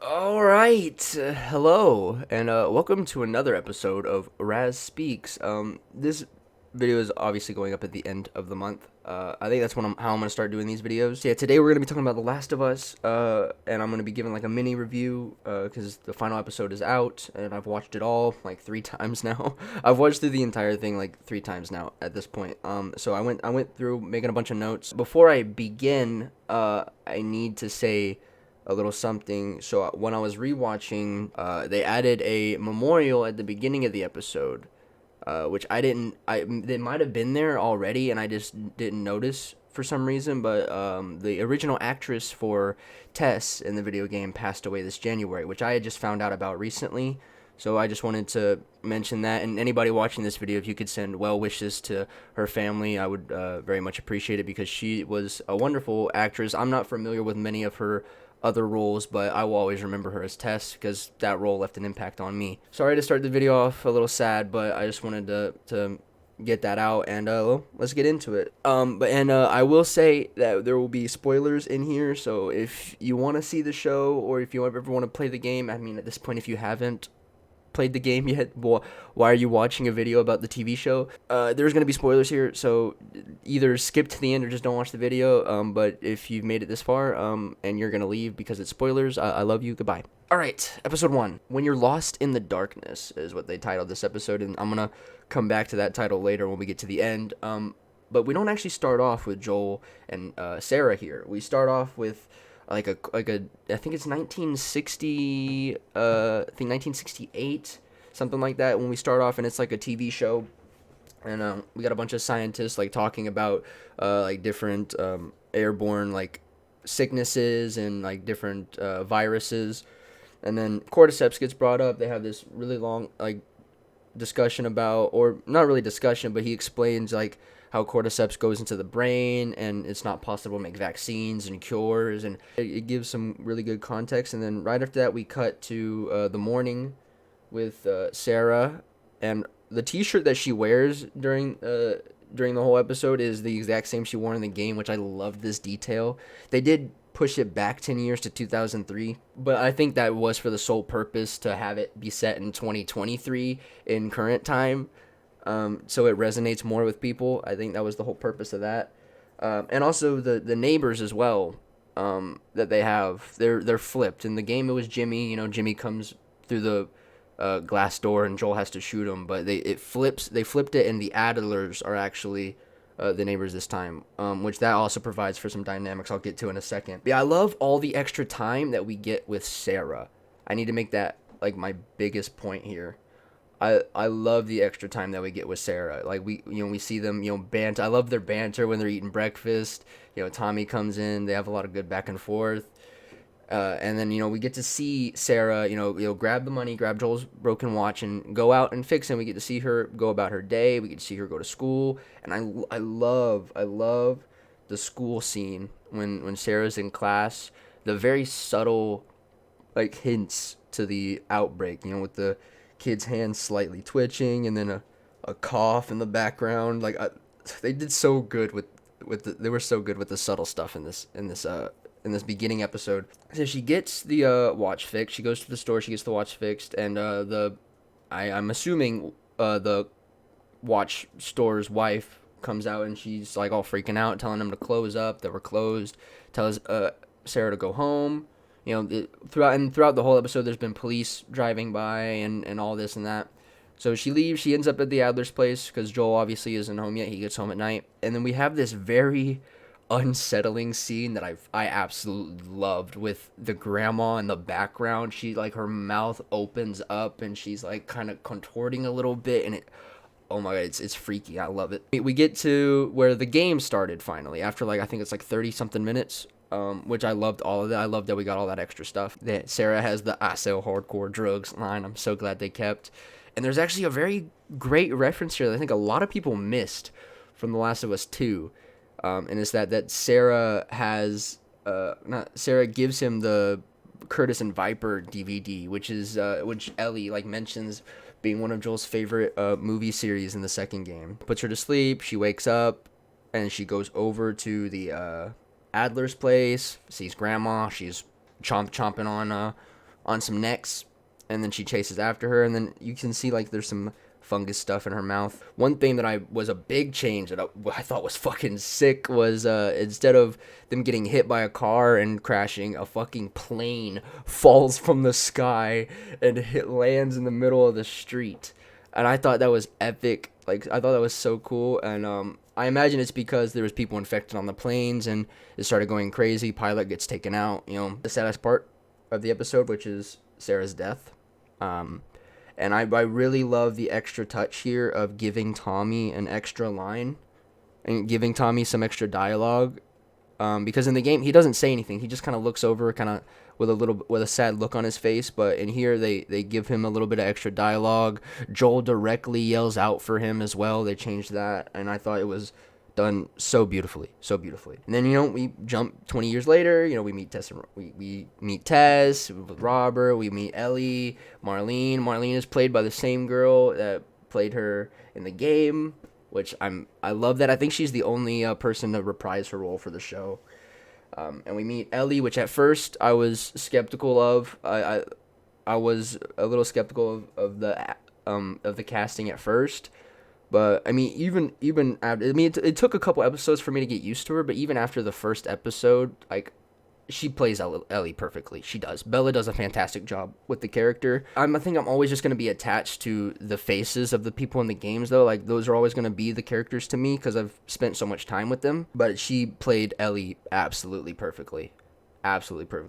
All right, hello, and welcome to another episode of RazzSpeaks. This video is obviously going up at the end of the month. I think that's how I'm gonna start doing these videos. So yeah, today we're gonna be talking about The Last of Us, and I'm gonna be giving like a mini review because the final episode is out, and I've watched it all like 3 times now. I've watched through the entire thing like 3 times now at this point. So I went through making a bunch of notes. Before I begin, I need to say a little something. So when I was rewatching, they added a memorial at the beginning of the episode, which I didn't. They might have been there already, and I just didn't notice for some reason. But the original actress for Tess in the video game passed away this January, which I had just found out about recently. So I just wanted to mention that, and anybody watching this video, if you could send well wishes to her family, I would very much appreciate it because she was a wonderful actress. I'm not familiar with many of her other roles, but I will always remember her as Tess because that role left an impact on me. Sorry to start the video off a little sad, but I just wanted to get that out, and let's get into it. I will say that there will be spoilers in here, so if you want to see the show or if you ever want to play the game, I mean, at this point, if you haven't played the game yet, why are you watching a video about the TV show? There's going to be spoilers here, so either skip to the end or just don't watch the video. But if you've made it this far and you're going to leave because it's spoilers, I love you. Goodbye. All right, episode 1. When You're Lost in the Darkness is what they titled this episode, and I'm going to come back to that title later when we get to the end. But we don't actually start off with Joel and Sarah here. We start off with like a I think it's 1960 I think 1968, something like that, when we start off, and it's like a TV show, and we got a bunch of scientists like talking about like different airborne like sicknesses and like different viruses, and then cordyceps gets brought up. They have this really long like discussion about, or not really discussion, but he explains like how cordyceps goes into the brain and it's not possible to make vaccines and cures, and it gives some really good context. And then right after that we cut to the morning with Sarah, and the t-shirt that she wears during the whole episode is the exact same she wore in the game, which I love this detail. They did push it back 10 years to 2003, but I think that was for the sole purpose to have it be set in 2023 in current time, so it resonates more with people. I think that was the whole purpose of that. And also the neighbors as well, that they have, they're flipped. In the game it was Jimmy. Jimmy comes through the glass door and Joel has to shoot him, but they flipped it, and the Adlers are actually the neighbors this time, which that also provides for some dynamics I'll get to in a second. But yeah, I love all the extra time that we get with Sarah. I need to make that like my biggest point here. I love the extra time that we get with Sarah. Like we see them, banter. I love their banter when they're eating breakfast. Tommy comes in. They have a lot of good back and forth. And then we get to see Sarah, grab the money, grab Joel's broken watch, and go out and fix him. We get to see her go about her day. We get to see her go to school, and I love the school scene when Sarah's in class. The very subtle like hints to the outbreak, with the kid's hands slightly twitching, and then a cough in the background. Like they did so good they were so good with the subtle stuff in this beginning episode. So she gets the watch fixed. She goes to the store. She gets the watch fixed, and I'm assuming the watch store's wife comes out, and she's like all freaking out, telling them to close up. That we're closed. Tells Sarah to go home. Throughout the whole episode, there's been police driving by and all this and that. So she leaves. She ends up at the Adler's place because Joel obviously isn't home yet. He gets home at night, and then we have this very unsettling scene that I absolutely loved with the grandma in the background. She like her mouth opens up and she's like kind of contorting a little bit, and oh my god, it's freaky. I love it. We get to where the game started finally after like I think it's like 30 something minutes. Which I loved all of that. I loved that we got all that extra stuff. That Sarah has the "I sell hardcore drugs" line. I'm so glad they kept. And there's actually a very great reference here that I think a lot of people missed from The Last of Us 2. And it's that Sarah has Sarah gives him the Curtis and Viper DVD, which Ellie like mentions being one of Joel's favorite movie series in the second game. Puts her to sleep. She wakes up and she goes over to the Adler's place, sees Grandma. She's chomping on on some necks, and then she chases after her, and then you can see like there's some fungus stuff in her mouth. One thing that was a big change that I thought was fucking sick was instead of them getting hit by a car and crashing, a fucking plane falls from the sky and lands in the middle of the street. And I thought that was epic. Like, I thought that was so cool. And I imagine it's because there was people infected on the planes and it started going crazy. Pilot gets taken out. You know, the saddest part of the episode, which is Sarah's death. And I really love the extra touch here of giving Tommy an extra line and giving Tommy some extra dialogue. Because in the game, he doesn't say anything. He just kind of looks over kind of with a sad look on his face. But in here, they give him a little bit of extra dialogue. Joel directly yells out for him as well. They changed that. And I thought it was done so beautifully. And then, you know, we jump 20 years later. You know, we meet Tess. We meet Tess with Robert. We meet Ellie. Marlene. Marlene is played by the same girl that played her in the game, which I love that. I think she's the only person to reprise her role for the show. And we meet Ellie, which at first I was skeptical of. I was a little skeptical of the casting at first. But I mean, even after, I mean, it took a couple episodes for me to get used to her. But even after the first episode, like, she plays Ellie perfectly. She does. Bella does a fantastic job with the character. I think I'm always just gonna be attached to the faces of the people in the games, though. Like, those are always gonna be the characters to me because I've spent so much time with them. But she played Ellie absolutely perfectly.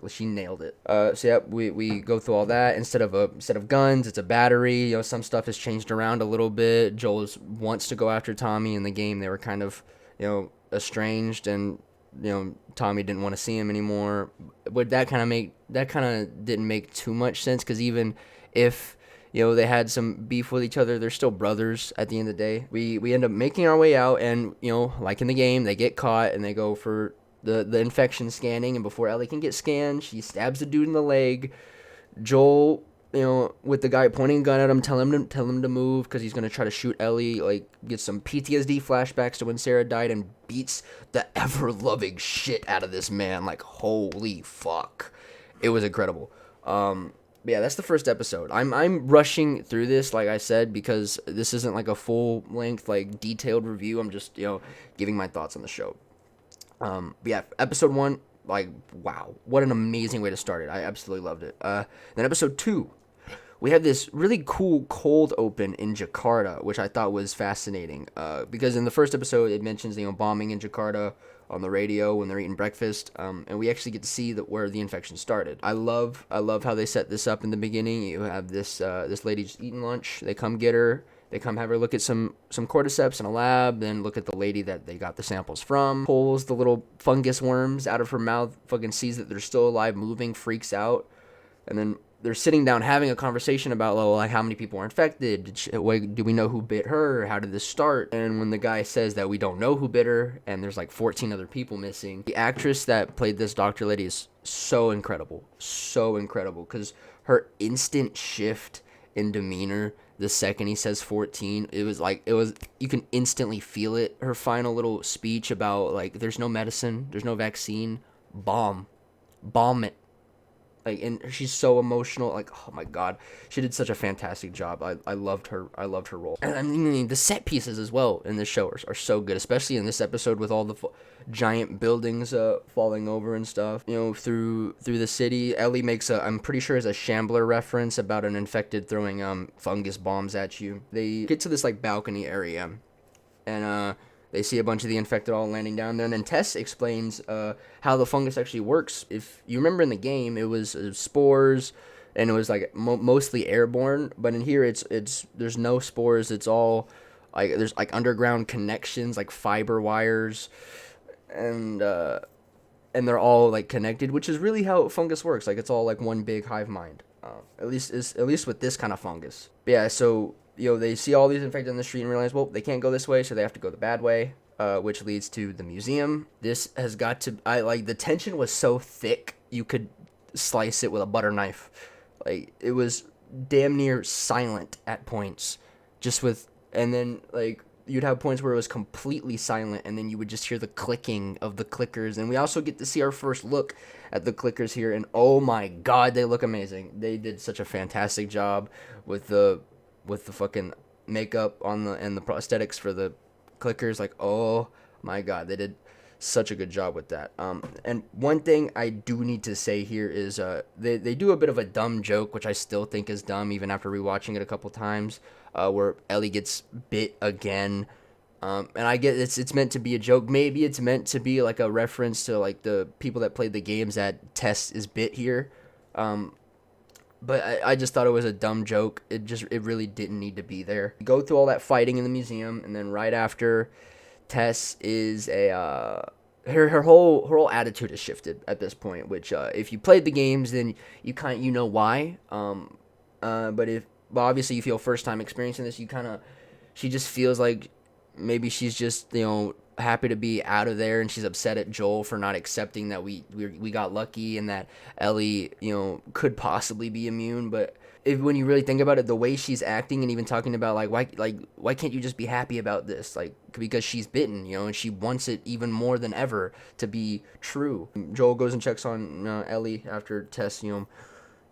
She nailed it. So yeah, we go through all that. Instead of a set of guns, it's a battery. You know, some stuff has changed around a little bit. Joel wants to go after Tommy. In the game, they were kind of, you know, estranged, and, you know, Tommy didn't want to see him anymore. But that kind of didn't make too much sense, because even if, you know, they had some beef with each other, they're still brothers at the end of the day. We end up making our way out, and, you know, like in the game, they get caught and they go for the infection scanning, and before Ellie can get scanned, she stabs the dude in the leg. Joel, you know, with the guy pointing a gun at him, tell him to move because he's gonna try to shoot Ellie. Like, gets some PTSD flashbacks to when Sarah died and beats the ever-loving shit out of this man. Like, holy fuck, it was incredible. Yeah, that's the first episode. I'm rushing through this, like I said, because this isn't like a full-length, like, detailed review. I'm just, you know, giving my thoughts on the show. But yeah, episode 1, like, wow, what an amazing way to start it. I absolutely loved it. Then episode 2, we have this really cool cold open in Jakarta, which I thought was fascinating. Because in the first episode, it mentions, you know, bombing in Jakarta on the radio when they're eating breakfast. And we actually get to see where the infection started. I love how they set this up in the beginning. You have this lady just eating lunch. They come get her. They come have her look at some cordyceps in a lab, then look at the lady that they got the samples from, pulls the little fungus worms out of her mouth, fucking sees that they're still alive, moving, freaks out, and then they're sitting down having a conversation about, well, like, how many people are infected, do we know who bit her, how did this start? And when the guy says that we don't know who bit her, and there's like 14 other people missing, the actress that played this doctor lady is so incredible, because her instant shift in demeanor the second he says 14, it was you can instantly feel it. Her final little speech about, like, there's no medicine, there's no vaccine, bomb it. Like, and she's so emotional. Like, oh my god, she did such a fantastic job. I loved her role. And I mean, the set pieces as well in this show are so good, especially in this episode with all the giant buildings falling over and stuff. You know, through the city. Ellie makes I'm pretty sure is a Shambler reference about an infected throwing fungus bombs at you. They get to this, like, balcony area, and they see a bunch of the infected all landing down there, and then Tess explains how the fungus actually works. If you remember in the game, it was spores, and it was like mostly airborne. But in here, it's there's no spores. It's all like there's like underground connections, like fiber wires, and they're all like connected, which is really how fungus works. Like, it's all like one big hive mind. At least with this kind of fungus. But yeah, so, you know, they see all these infected in the street and realize, well, they can't go this way, so they have to go the bad way, which leads to the museum. This has got to, the tension was so thick, you could slice it with a butter knife. Like, it was damn near silent at points, and then, like, you'd have points where it was completely silent, and then you would just hear the clicking of the clickers. And we also get to see our first look at the clickers here, and oh my god, they look amazing. They did such a fantastic job with the fucking makeup on the and the prosthetics for the clickers. Like, oh my god, they did such a good job with that. And one thing I do need to say here is they do a bit of a dumb joke, which I still think is dumb even after rewatching it a couple times, where Ellie gets bit again. And I get it's meant to be a joke. Maybe it's meant to be like a reference to like the people that played the games that Tess is bit here. But I just thought it was a dumb joke. It really didn't need to be there. You go through all that fighting in the museum, and then right after, Tess is her whole attitude has shifted at this point. Which if you played the games, then you know why. But obviously you feel first time experiencing this, she just feels like maybe she's just happy to be out of there, and she's upset at Joel for not accepting that we got lucky and that Ellie could possibly be immune. But when you really think about it, the way she's acting and even talking about why can't you just be happy about this, like, because she's bitten, and she wants it even more than ever to be true. Joel goes and checks on Ellie after Tess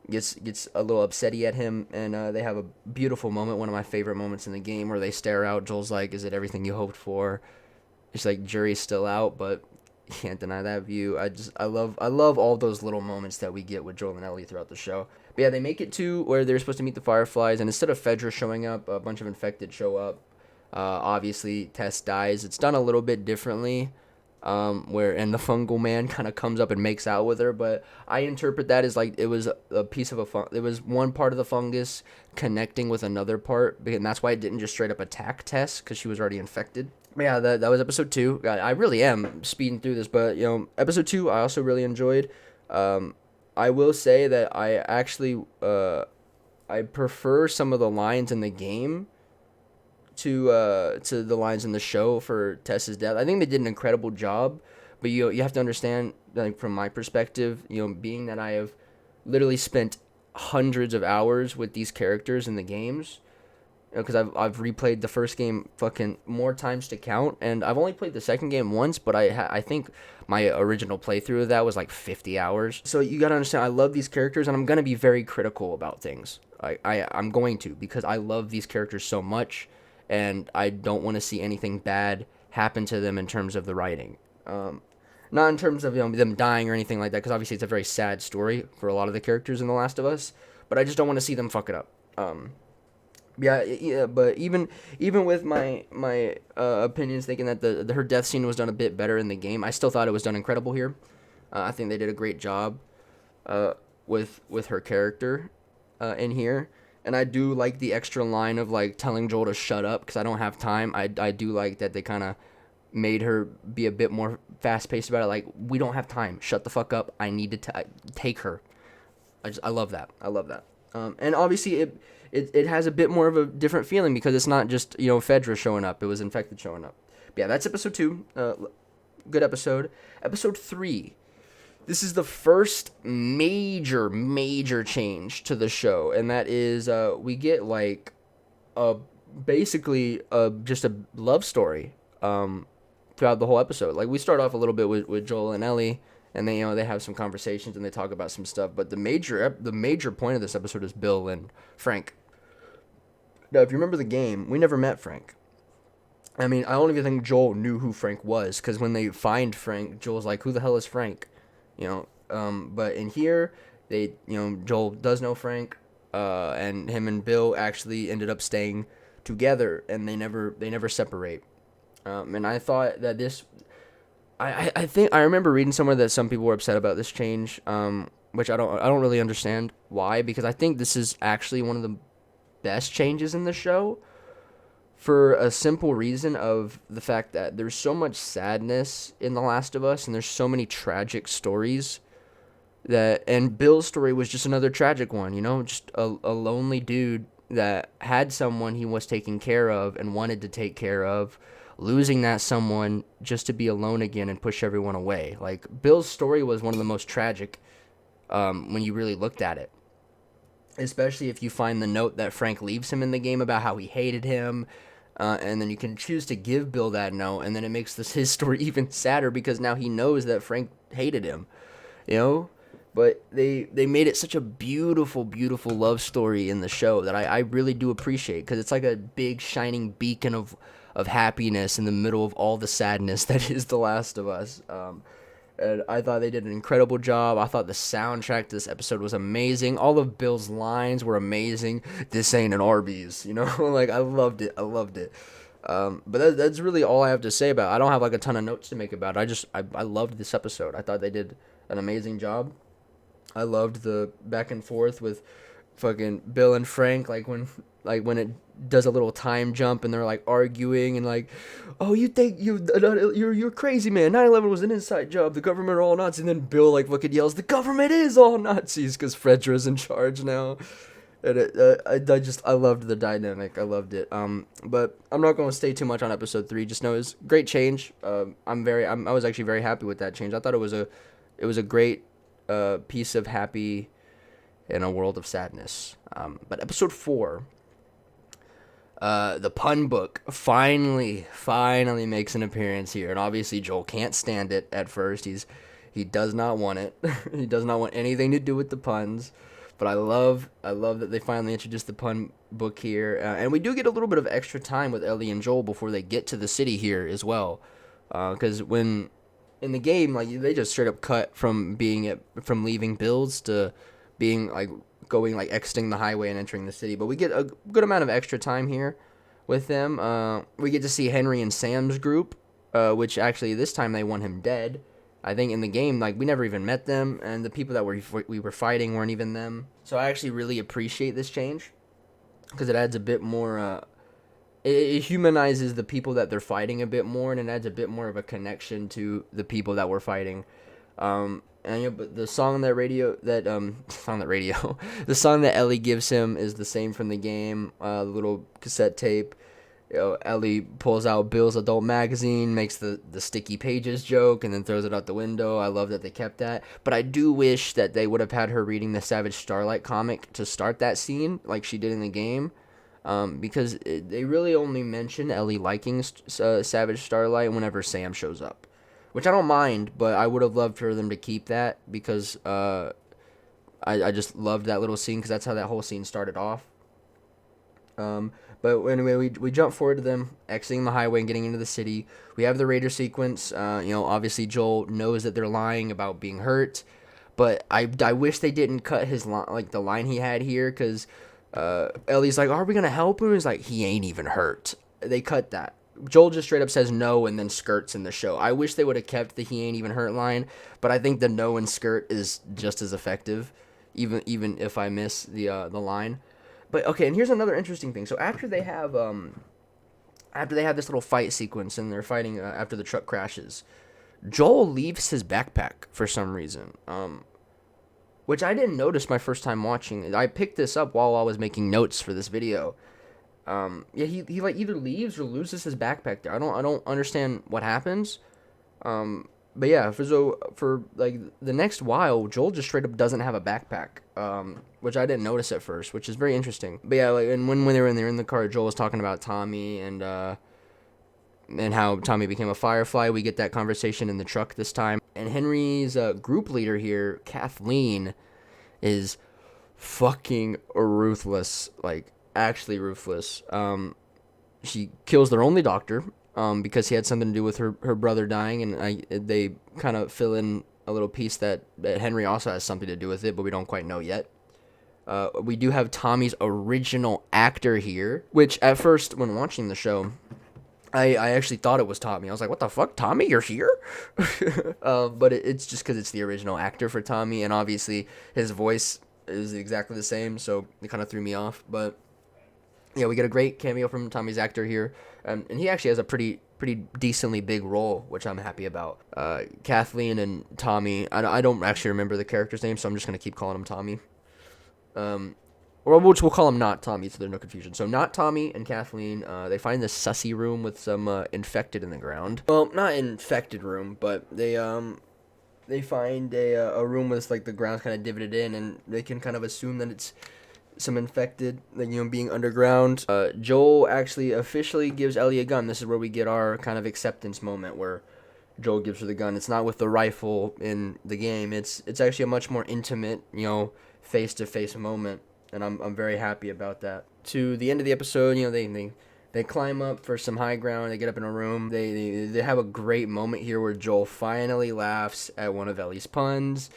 gets a little upsetty at him, and they have a beautiful moment, one of my favorite moments in the game, where they stare out. Joel's like, is it everything you hoped for? It's like, jury's still out, but you can't deny that view. I love all those little moments that we get with Joel and Ellie throughout the show. But yeah, they make it to where they're supposed to meet the Fireflies, and instead of Fedra showing up, a bunch of infected show up. Obviously, Tess dies. It's done a little bit differently, and the fungal man kind of comes up and makes out with her, but I interpret that as like it was a piece of it was one part of the fungus connecting with another part, and that's why it didn't just straight up attack Tess, because she was already infected. But yeah, that was episode 2. I really am speeding through this, but episode 2 I also really enjoyed. I will say that I actually I prefer some of the lines in the game to the lines in the show for Tess's death. I think they did an incredible job, but you have to understand, like, from my perspective, being that I have literally spent hundreds of hours with these characters in the games, because I've replayed the first game fucking more times to count, and I've only played the second game once, but I think my original playthrough of that was like 50 hours. So you gotta understand, I love these characters, and I'm gonna be very critical about things. I'm going to, because I love these characters so much, and I don't want to see anything bad happen to them in terms of the writing. Not in terms of them dying or anything like that, because obviously it's a very sad story for a lot of the characters in The Last of Us, but I just don't want to see them fuck it up. Yeah, but even with my opinions, thinking that her death scene was done a bit better in the game, I still thought it was done incredible here. I think they did a great job with her character in here, and I do like the extra line of like telling Joel to shut up because I don't have time. I do like that they kind of made her be a bit more fast paced about it. Like, we don't have time. Shut the fuck up. I need to take her. I love that. And obviously it has a bit more of a different feeling because it's not just, Fedra showing up. It was infected showing up. But yeah, that's episode 2. Good episode. Episode 3. This is the first major change to the show, and that is we get like basically just a love story throughout the whole episode. Like, we start off a little bit with Joel and Ellie, and they they have some conversations and they talk about some stuff. But the major point of this episode is Bill and Frank. Now, if you remember the game, we never met Frank. I mean, I don't even think Joel knew who Frank was, because when they find Frank, Joel's like, "Who the hell is Frank?" But in here, they Joel does know Frank, and him and Bill actually ended up staying together, and they never separate. And I thought that this. I think I remember reading somewhere that some people were upset about this change, which I don't really understand why, because I think this is actually one of the best changes in the show, for a simple reason of the fact that there's so much sadness in The Last of Us, and there's so many tragic stories and Bill's story was just another tragic one, just a lonely dude that had someone he was taking care of and wanted to take care of, losing that someone just to be alone again and push everyone away. Like, Bill's story was one of the most tragic when you really looked at it. Especially if you find the note that Frank leaves him in the game about how he hated him. and then you can choose to give Bill that note, and then it makes his story even sadder because now he knows that Frank hated him, you know. But they made it such a beautiful, beautiful love story in the show that I really do appreciate, because it's like a big shining beacon of happiness in the middle of all the sadness that is The Last of Us. And I thought they did an incredible job. I thought the soundtrack to this episode was amazing. All of Bill's lines were amazing. This ain't an Arby's, you know? Like, I loved it. I loved it. But that's really all I have to say about it. I don't have, like, a ton of notes to make about it. I loved this episode. I thought they did an amazing job. I loved the back and forth with fucking Bill and Frank, like when it does a little time jump and they're like arguing and like, oh, you think you're crazy, man. 9/11 was an inside job. The government are all Nazis. And then Bill like fucking yells, the government is all Nazis, because Fredra's in charge now. And I loved the dynamic. I loved it. But I'm not going to stay too much on episode 3. Just know it was a great change. I was actually very happy with that change. I thought it was a great piece of happy in a world of sadness. But episode 4, the pun book finally makes an appearance here, and obviously Joel can't stand it at first. He does not want it. He does not want anything to do with the puns. But I love that they finally introduced the pun book here, and we do get a little bit of extra time with Ellie and Joel before they get to the city here as well, because when in the game, like, they just straight up cut from leaving Bill's to being like going like exiting the highway and entering the city. But we get a good amount of extra time here with them. We get to see Henry and Sam's group, which actually this time they want him dead. I think in the game, like, we never even met them, and the people that we were fighting weren't even them. So I actually really appreciate this change, because it adds a bit more. It humanizes the people that they're fighting a bit more, and it adds a bit more of a connection to the people that we're fighting. And but the song that the song that Ellie gives him is the same from the game. The little cassette tape. Ellie pulls out Bill's adult magazine, makes the sticky pages joke, and then throws it out the window. I love that they kept that. But I do wish that they would have had her reading the Savage Starlight comic to start that scene, like she did in the game. Because they really only mention Ellie liking Savage Starlight whenever Sam shows up. Which I don't mind, but I would have loved for them to keep that, because I just loved that little scene, because that's how that whole scene started off. But anyway, we jump forward to them exiting the highway and getting into the city. We have the Raider sequence. Obviously Joel knows that they're lying about being hurt, but I wish they didn't cut his the line he had here, because Ellie's like, are we gonna help him? He's like, he ain't even hurt. They cut that. Joel just straight up says no and then skirts in the show. I wish they would have kept the he ain't even hurt line, but I think the no and skirt is just as effective, even if I miss the line. But okay, and here's another interesting thing. So after they have this little fight sequence and they're fighting after the truck crashes, Joel leaves his backpack for some reason, which I didn't notice my first time watching. I picked this up while I was making notes for this video. He like either leaves or loses his backpack there. I don't understand what happens. But yeah, for like the next while, Joel just straight up doesn't have a backpack, which I didn't notice at first, which is very interesting. But yeah, like, and when they were in the car, Joel was talking about Tommy and how Tommy became a Firefly. We get that conversation in the truck this time. And Henry's group leader here, Kathleen, is fucking ruthless, like actually ruthless. She kills their only doctor. Because he had something to do with her brother dying, and they kind of fill in a little piece that Henry also has something to do with it, but we don't quite know yet. We do have Tommy's original actor here, which at first, when watching the show, I actually thought it was Tommy. I was like, what the fuck, Tommy, you're here? But it's just because it's the original actor for Tommy, and obviously his voice is exactly the same, so it kind of threw me off, but yeah, we get a great cameo from Tommy's actor here, and he actually has a pretty decently big role, which I'm happy about. Kathleen and Tommy, I don't actually remember the character's name, so I'm just going to keep calling him Tommy. Or we'll call him Not Tommy, so there's no confusion. So Not Tommy and Kathleen, they find this sussy room with some infected in the ground. Well, not infected room, but they find a room with like the ground's kind of divoted in, and they can kind of assume that some infected, like, being underground. Joel actually officially gives Ellie a gun. This is where we get our kind of acceptance moment where Joel gives her the gun. It's not with the rifle in the game. It's actually a much more intimate, face to face moment, and I'm very happy about that. To the end of the episode, they climb up for some high ground. They get up in a room. They have a great moment here where Joel finally laughs at one of Ellie's puns.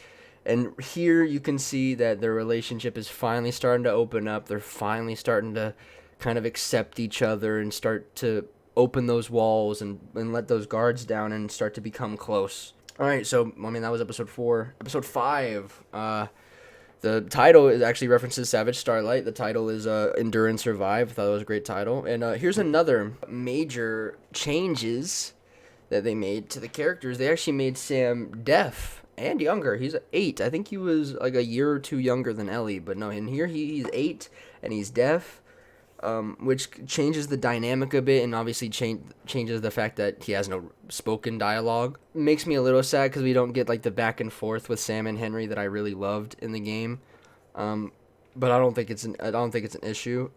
And here you can see that their relationship is finally starting to open up. They're finally starting to kind of accept each other and start to open those walls and let those guards down and start to become close. All right, so, that was episode 4. Episode 5, the title is actually references Savage Starlight. The title is Endure and Survive. I thought it was a great title. And here's another major changes that they made to the characters. They actually made Sam deaf and younger. He's 8. I think he was like a year or two younger than Ellie. But no, in here he's 8 and he's deaf, which changes the dynamic a bit and obviously changes the fact that he has no spoken dialogue. Makes me a little sad because we don't get like the back and forth with Sam and Henry that I really loved in the game. But I don't think it's an issue.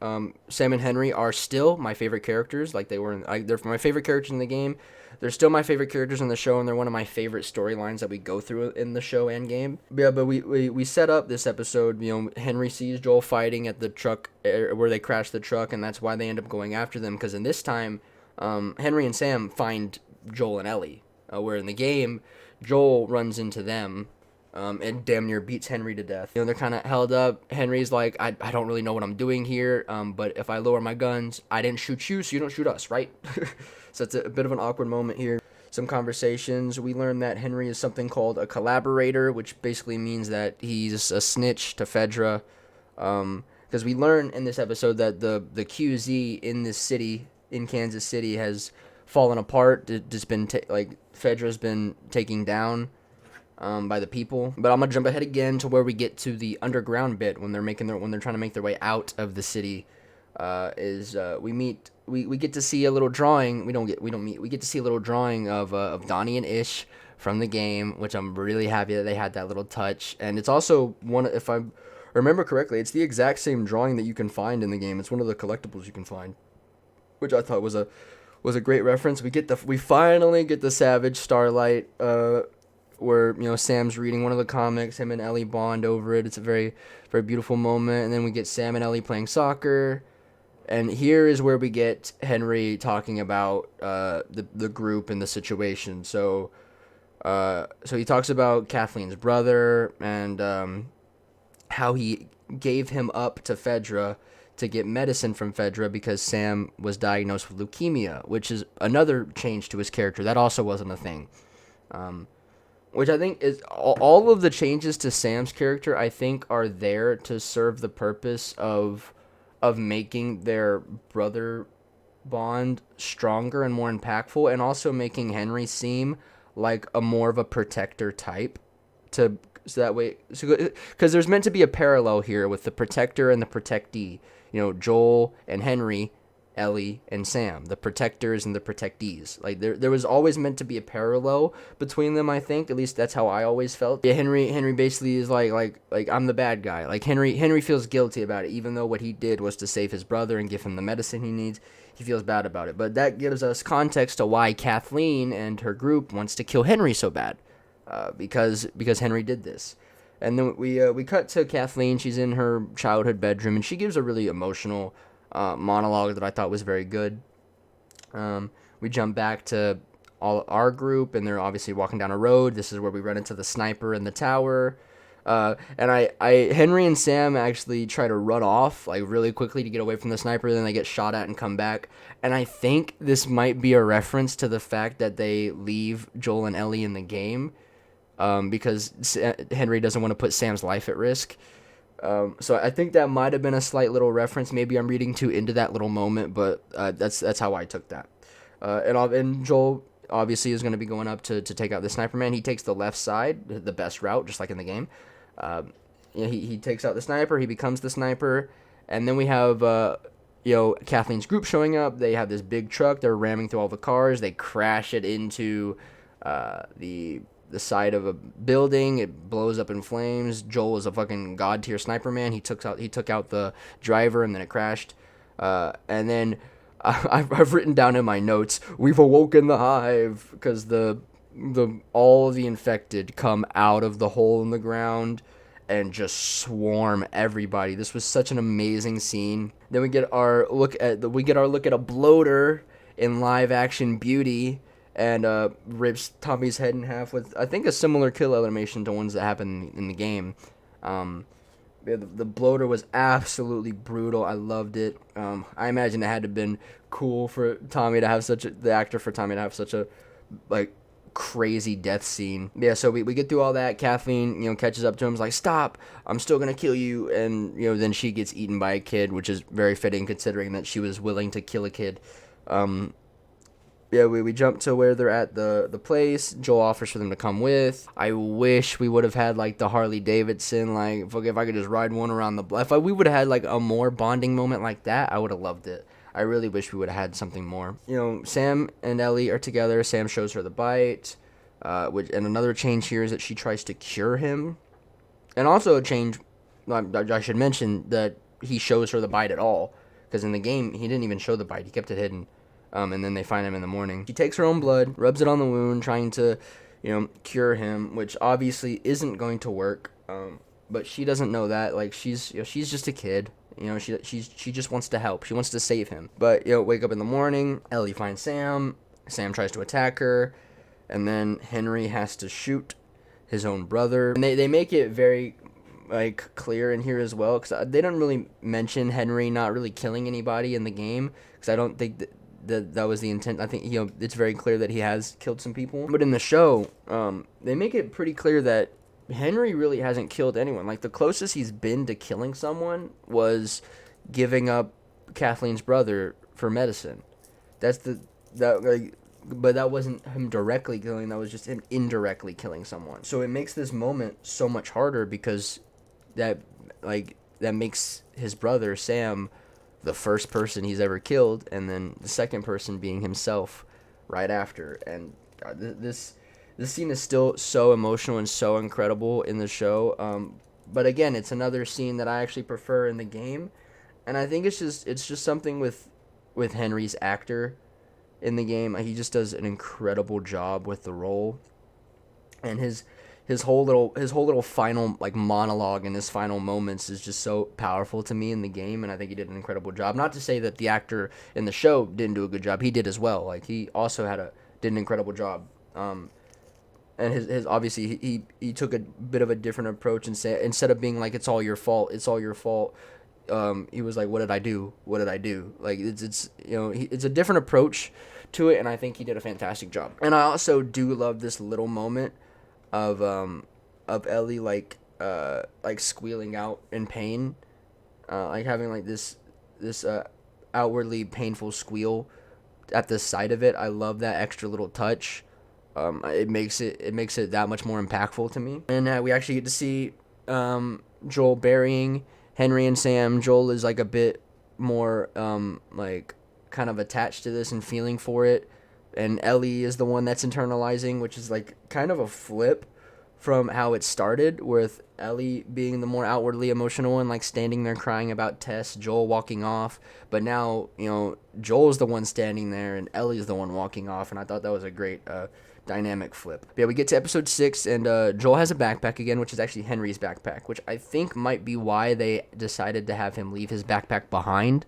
Sam and Henry are still my favorite characters. Like they're my favorite characters in the game. They're still my favorite characters in the show, and they're one of my favorite storylines that we go through in the show and game. But we set up this episode. Henry sees Joel fighting at the truck where they crash the truck, and that's why they end up going after them. Because in this time, Henry and Sam find Joel and Ellie, where in the game, Joel runs into them. And damn near beats Henry to death. They're kind of held up. Henry's like, I don't really know what I'm doing here, but if I lower my guns, I didn't shoot you, so you don't shoot us, right? So it's a bit of an awkward moment here. Some conversations. We learn that Henry is something called a collaborator, which basically means that he's a snitch to Fedra. Because we learn in this episode that the QZ in this city, in Kansas City, has fallen apart. It's been Fedra's been taken down by the people. But I'm gonna jump ahead again to where we get to the underground bit when they're trying to make their way out of the city. We get to see a little drawing. We get to see a little drawing of Donnie and Ish from the game, which I'm really happy that they had that little touch. And it's also if I remember correctly, it's the exact same drawing that you can find in the game. It's one of the collectibles you can find, which I thought was a great reference. We finally get the Savage Starlight, where Sam's reading one of the comics. Him and Ellie bond over it. It's a very, very beautiful moment. And then we get Sam and Ellie playing soccer. And here is where we get Henry talking about the group and the situation. So he talks about Kathleen's brother and how he gave him up to Fedra to get medicine from Fedra because Sam was diagnosed with leukemia, which is another change to his character. That also wasn't a thing. Which I think is all of the changes to Sam's character, I think, are there to serve the purpose of making their brother bond stronger and more impactful, and also making Henry seem like a more of a protector type. So that way, because there's meant to be a parallel here with the protector and the protectee. Joel and Henry, Ellie and Sam, the protectors and the protectees. Like there was always meant to be a parallel between them. I think at least that's how I always felt. Yeah, Henry basically is like I'm the bad guy. Like Henry feels guilty about it, even though what he did was to save his brother and give him the medicine he needs. He feels bad about it, but that gives us context to why Kathleen and her group wants to kill Henry so bad, because Henry did this. And then we cut to Kathleen. She's in her childhood bedroom, and she gives a really emotional monologue that I thought was very good. We jump back to our group, and they're obviously walking down a road. This is where we run into the sniper in the tower. And Henry and Sam actually try to run off like really quickly to get away from the sniper. Then they get shot at and come back. And I think this might be a reference to the fact that they leave Joel and Ellie in the game, because Henry doesn't want to put Sam's life at risk. So I think that might have been a slight little reference. Maybe I'm reading too into that little moment, but that's how I took that. And Joel obviously is going to be going up to take out the sniper man. He takes the left side, the best route, just like in the game. He takes out the sniper. He becomes the sniper, and then we have Kathleen's group showing up. They have this big truck. They're ramming through all the cars. They crash it into the the side of a building. It blows up in flames. Joel is a fucking god tier sniper man. He took out the driver, and then it crashed. And then I've written down in my notes, we've awoken the hive, because all of the infected come out of the hole in the ground and just swarm everybody. This was such an amazing scene. Then we get our look at a bloater in live action beauty, and rips Tommy's head in half with, I think, a similar kill animation to ones that happen in the game. The bloater was absolutely brutal. I loved it. I imagine it had to have been cool for Tommy to have the actor for Tommy to have such a like crazy death scene. Yeah, so we get through all that. Kathleen, catches up to him, is like, stop, I'm still gonna kill you. And then she gets eaten by a kid, which is very fitting considering that she was willing to kill a kid. Yeah, we jump to where they're at the place. Joel offers for them to come with. I wish we would have had like the Harley Davidson, like if I could just ride one around the block. If we would have had like a more bonding moment like that, I would have loved it. I really wish we would have had something more. Sam and Ellie are together. Sam shows her the bite, and another change here is that she tries to cure him. And also a change, I should mention that he shows her the bite at all, because in the game he didn't even show the bite. He kept it hidden. And then they find him in the morning. She takes her own blood, rubs it on the wound, trying to, cure him, which obviously isn't going to work. But she doesn't know that. Like, she's just a kid. She just wants to help. She wants to save him. But wake up in the morning. Ellie finds Sam. Sam tries to attack her, and then Henry has to shoot his own brother. And they make it very clear in here as well, because they don't really mention Henry not really killing anybody in the game, because I don't think that was the intent. I think it's very clear that he has killed some people, but in the show they make it pretty clear that Henry really hasn't killed anyone. Like, the closest he's been to killing someone was giving up Kathleen's brother for medicine. But that wasn't him directly killing, that was just him indirectly killing someone. So it makes this moment so much harder, because that makes his brother Sam the first person he's ever killed, and then the second person being himself right after. And this scene is still so emotional and so incredible in the show. But again, it's another scene that I actually prefer in the game, and I think it's just something with Henry's actor in the game. He just does an incredible job with the role, and his whole little final monologue and his final moments is just so powerful to me in the game, and I think he did an incredible job. Not to say that the actor in the show didn't do a good job. He did as well. Like, he also did an incredible job. And his obviously he took a bit of a different approach, and say, instead of being like, it's all your fault, he was like, what did I do? Like, it's a different approach to it, and I think he did a fantastic job. And I also do love this little moment of Ellie squealing out in pain, having this outwardly painful squeal at the sight of it. I love that extra little touch. It makes it that much more impactful to me. And we actually get to see Joel burying Henry and Sam. Joel is a bit more kind of attached to this and feeling for it. And Ellie is the one that's internalizing, which is kind of a flip from how it started, with Ellie being the more outwardly emotional and standing there crying about Tess, Joel walking off. But now, Joel's the one standing there and Ellie's the one walking off, and I thought that was a great dynamic flip. But yeah, we get to episode 6, and Joel has a backpack again, which is actually Henry's backpack, which I think might be why they decided to have him leave his backpack behind,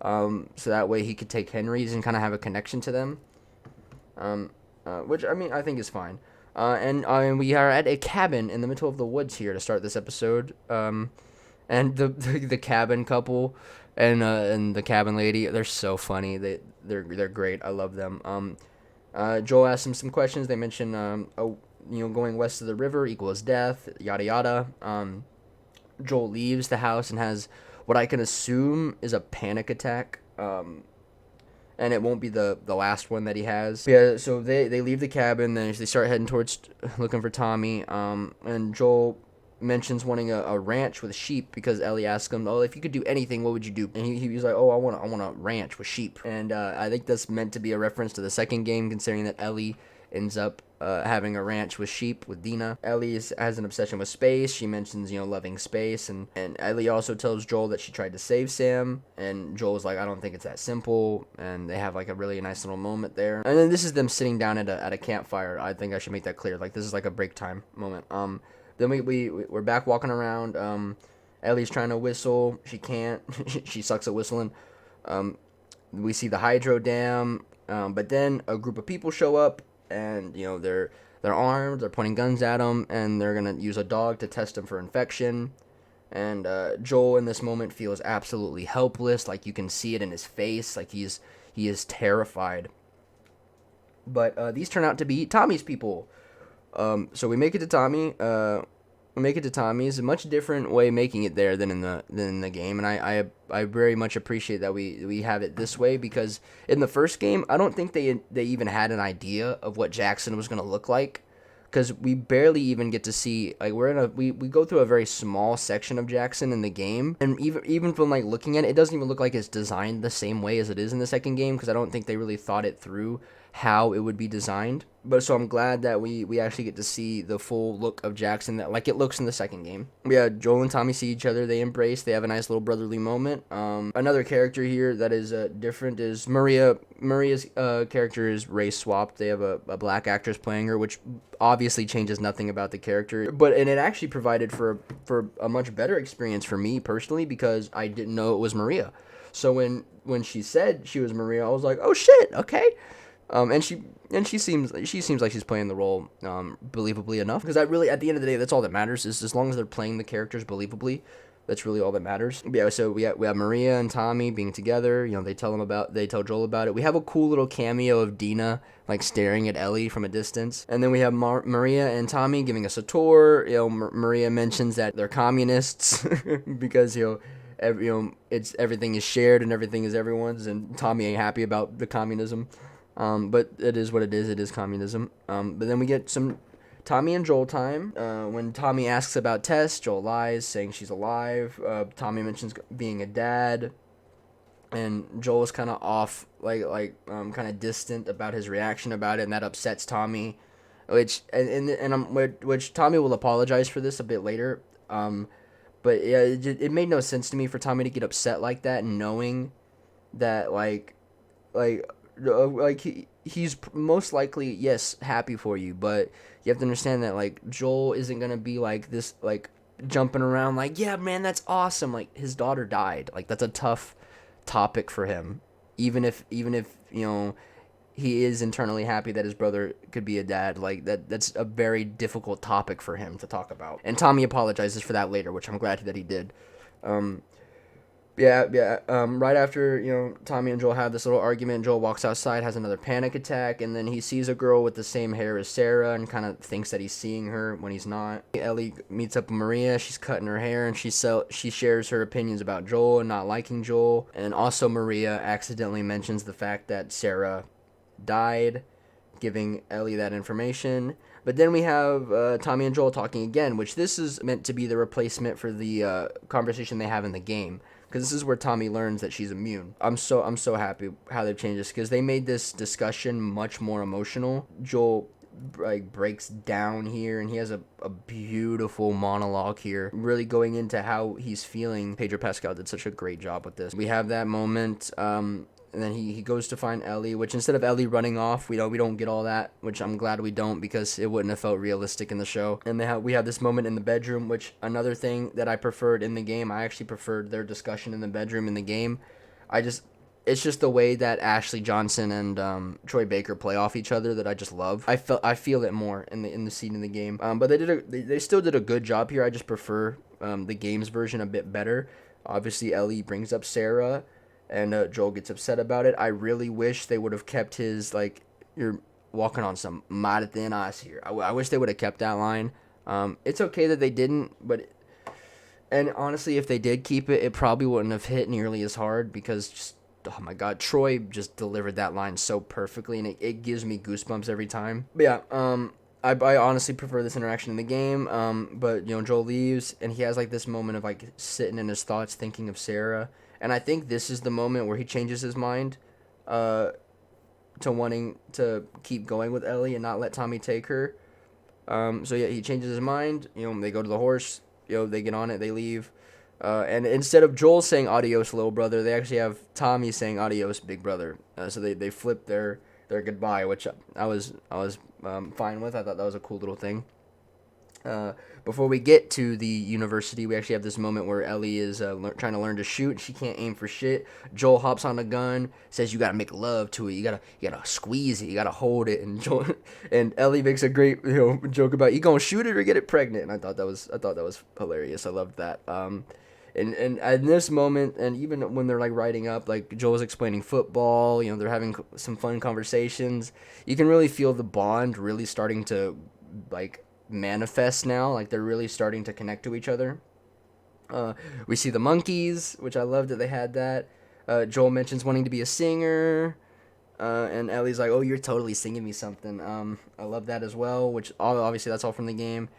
so that way he could take Henry's and kind of have a connection to them. Which, I mean, I think is fine. And we are at a cabin in the middle of the woods here to start this episode. And the cabin couple and the cabin lady, they're so funny. They're great. I love them. Joel asks them some questions. They mention, going west of the river equals death, yada yada. Joel leaves the house and has what I can assume is a panic attack. And it won't be the last one that he has. Yeah, so they leave the cabin, then they start heading towards looking for Tommy. And Joel mentions wanting a ranch with sheep, because Ellie asks him, if you could do anything, what would you do? And he was like, I want a ranch with sheep. And I think that's meant to be a reference to the second game, considering that Ellie ends up having a ranch with sheep with Dina. Ellie has an obsession with space. She mentions, loving space, and Ellie also tells Joel that she tried to save Sam, and Joel's like, I don't think it's that simple, and they have like a really nice little moment there. And then this is them sitting down at a campfire. I think I should make that clear. Like, this is like a break time moment. Then we're back walking around. Ellie's trying to whistle. She can't. She sucks at whistling. We see the hydro dam, but then a group of people show up, and they're armed. They're pointing guns at them, and they're gonna use a dog to test them for infection. And Joel in this moment feels absolutely helpless. Like, you can see it in his face. Like, he is terrified. But these turn out to be Tommy's people. So we make it to Tommy. Tommy's. A much different way making it there than in the game, and I very much appreciate that we have it this way, because in the first game I don't think they even had an idea of what Jackson was gonna look like, because we barely even get to see, like, we go through a very small section of Jackson in the game, and even from like looking at it, it doesn't even look like it's designed the same way as it is in the second game, because I don't think they really thought it through how it would be designed. But so I'm glad that we actually get to see the full look of Jackson that like it looks in the second game. Yeah, Joel and Tommy see each other, they embrace, they have a nice little brotherly moment. Another character here that is different is Maria. Maria's character is race swapped. They have a black actress playing her, which obviously changes nothing about the character, and it actually provided for a much better experience for me personally, because I didn't know it was Maria. So when she said she was Maria, I was like, oh shit, okay. And she seems like she's playing the role believably enough, because at the end of the day, that's all that matters, is as long as they're playing the characters believably, that's really all that matters. Yeah, so we have Maria and Tommy being together. They tell Joel about it. We have a cool little cameo of Dina like staring at Ellie from a distance, and then we have Maria and Tommy giving us a tour. Maria mentions that they're communists because it's everything is shared and everything is everyone's, and Tommy ain't happy about the communism. But it is what it is. It is communism. But then we get some Tommy and Joel time. When Tommy asks about Tess, Joel lies, saying she's alive. Tommy mentions being a dad, and Joel is kind of off, kind of distant about his reaction about it, and that upsets Tommy, which Tommy will apologize for this a bit later. But yeah, it made no sense to me for Tommy to get upset like that, knowing that he's most likely, yes, happy for you, but you have to understand that Joel isn't gonna be like this, jumping around like, yeah man, that's awesome, his daughter died, that's a tough topic for him, even if he is internally happy that his brother could be a dad. That's a very difficult topic for him to talk about, and Tommy apologizes for that later, which I'm glad that he did. Right after, Tommy and Joel have this little argument, Joel walks outside, has another panic attack, and then he sees a girl with the same hair as Sarah and kind of thinks that he's seeing her when he's not. Ellie meets up with Maria. She's cutting her hair, and she shares her opinions about Joel and not liking Joel. And also Maria accidentally mentions the fact that Sarah died, giving Ellie that information. But then we have Tommy and Joel talking again, which this is meant to be the replacement for the conversation they have in the game, because this is where Tommy learns that she's immune. I'm so happy how they've changed this, because they made this discussion much more emotional. Joel breaks down here, and he has a beautiful monologue here, really going into how he's feeling. Pedro Pascal did such a great job with this. We have that moment, and then he goes to find Ellie, which instead of Ellie running off, we don't get all that, which I'm glad we don't, because it wouldn't have felt realistic in the show. And we have this moment in the bedroom, which another thing that I preferred in the game. I actually preferred their discussion in the bedroom in the game. It's just the way that Ashley Johnson and Troy Baker play off each other that I just love. I feel it more in the scene in the game. But they still did a good job here. I just prefer the game's version a bit better. Obviously, Ellie brings up Sarah, and Joel gets upset about it. I really wish they would have kept his, you're walking on some mighty thin ice here. I wish they would have kept that line. It's okay that they didn't, and honestly, if they did keep it, it probably wouldn't have hit nearly as hard, because just, oh my god, Troy just delivered that line so perfectly, and it gives me goosebumps every time. But yeah, I honestly prefer this interaction in the game, but, Joel leaves, and he has, this moment of, sitting in his thoughts, thinking of Sarah. And I think this is the moment where he changes his mind. to wanting to keep going with Ellie and not let Tommy take her. So yeah, he changes his mind. They go to the horse. They get on it. They leave. And instead of Joel saying adios, little brother, they actually have Tommy saying adios, big brother. So they flip their goodbye, which I was fine with. I thought that was a cool little thing. Before we get to the university, we actually have this moment where Ellie is trying to learn to shoot. She can't aim for shit. Joel hops on a gun, says you gotta make love to it. You gotta squeeze it. You gotta hold it. And Joel and Ellie makes a great joke about you gonna shoot it or get it pregnant. And I thought that was hilarious. I loved that. And in this moment, and even when they're like riding up, like Joel's explaining football, they're having some fun conversations. You can really feel the bond really starting to like manifest now. Like they're really starting to connect to each other. We see the monkeys, which I love that they had that. Joel mentions wanting to be a singer. And Ellie's like, "Oh, you're totally singing me something." I love that as well. Which obviously that's all from the game.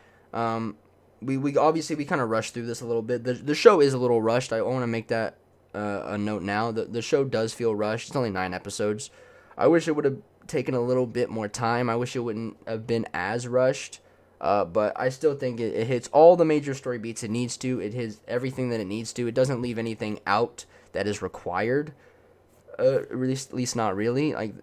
We obviously kind of rushed through this a little bit. The show is a little rushed. I want to make that a note now. The show does feel rushed. It's only 9 episodes. I wish it would have taken a little bit more time. I wish it wouldn't have been as rushed. But I still think it hits all the major story beats it needs to. It hits everything that it needs to. It doesn't leave anything out that is required. At least not really. Like,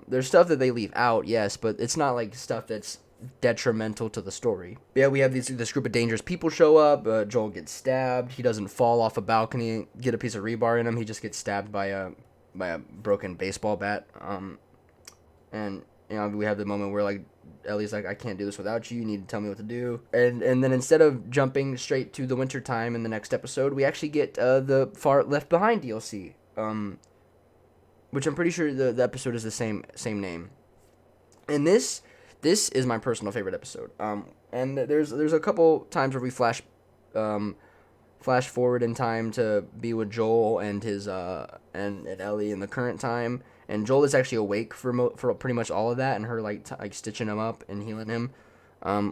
there's stuff that they leave out, yes, but it's not like stuff that's detrimental to the story. Yeah, we have this group of dangerous people show up. Joel gets stabbed. He doesn't fall off a balcony, get a piece of rebar in him. He just gets stabbed by a broken baseball bat. And we have the moment where like Ellie's like, I can't do this without you. You need to tell me what to do. And then instead of jumping straight to the winter time in the next episode, we actually get the Far Left Behind DLC. Which I'm pretty sure the episode is the same name. And this is my personal favorite episode. And there's a couple times where we flash forward in time to be with Joel and his and Ellie in the current time. And Joel is actually awake for pretty much all of that, and her like stitching him up and healing him,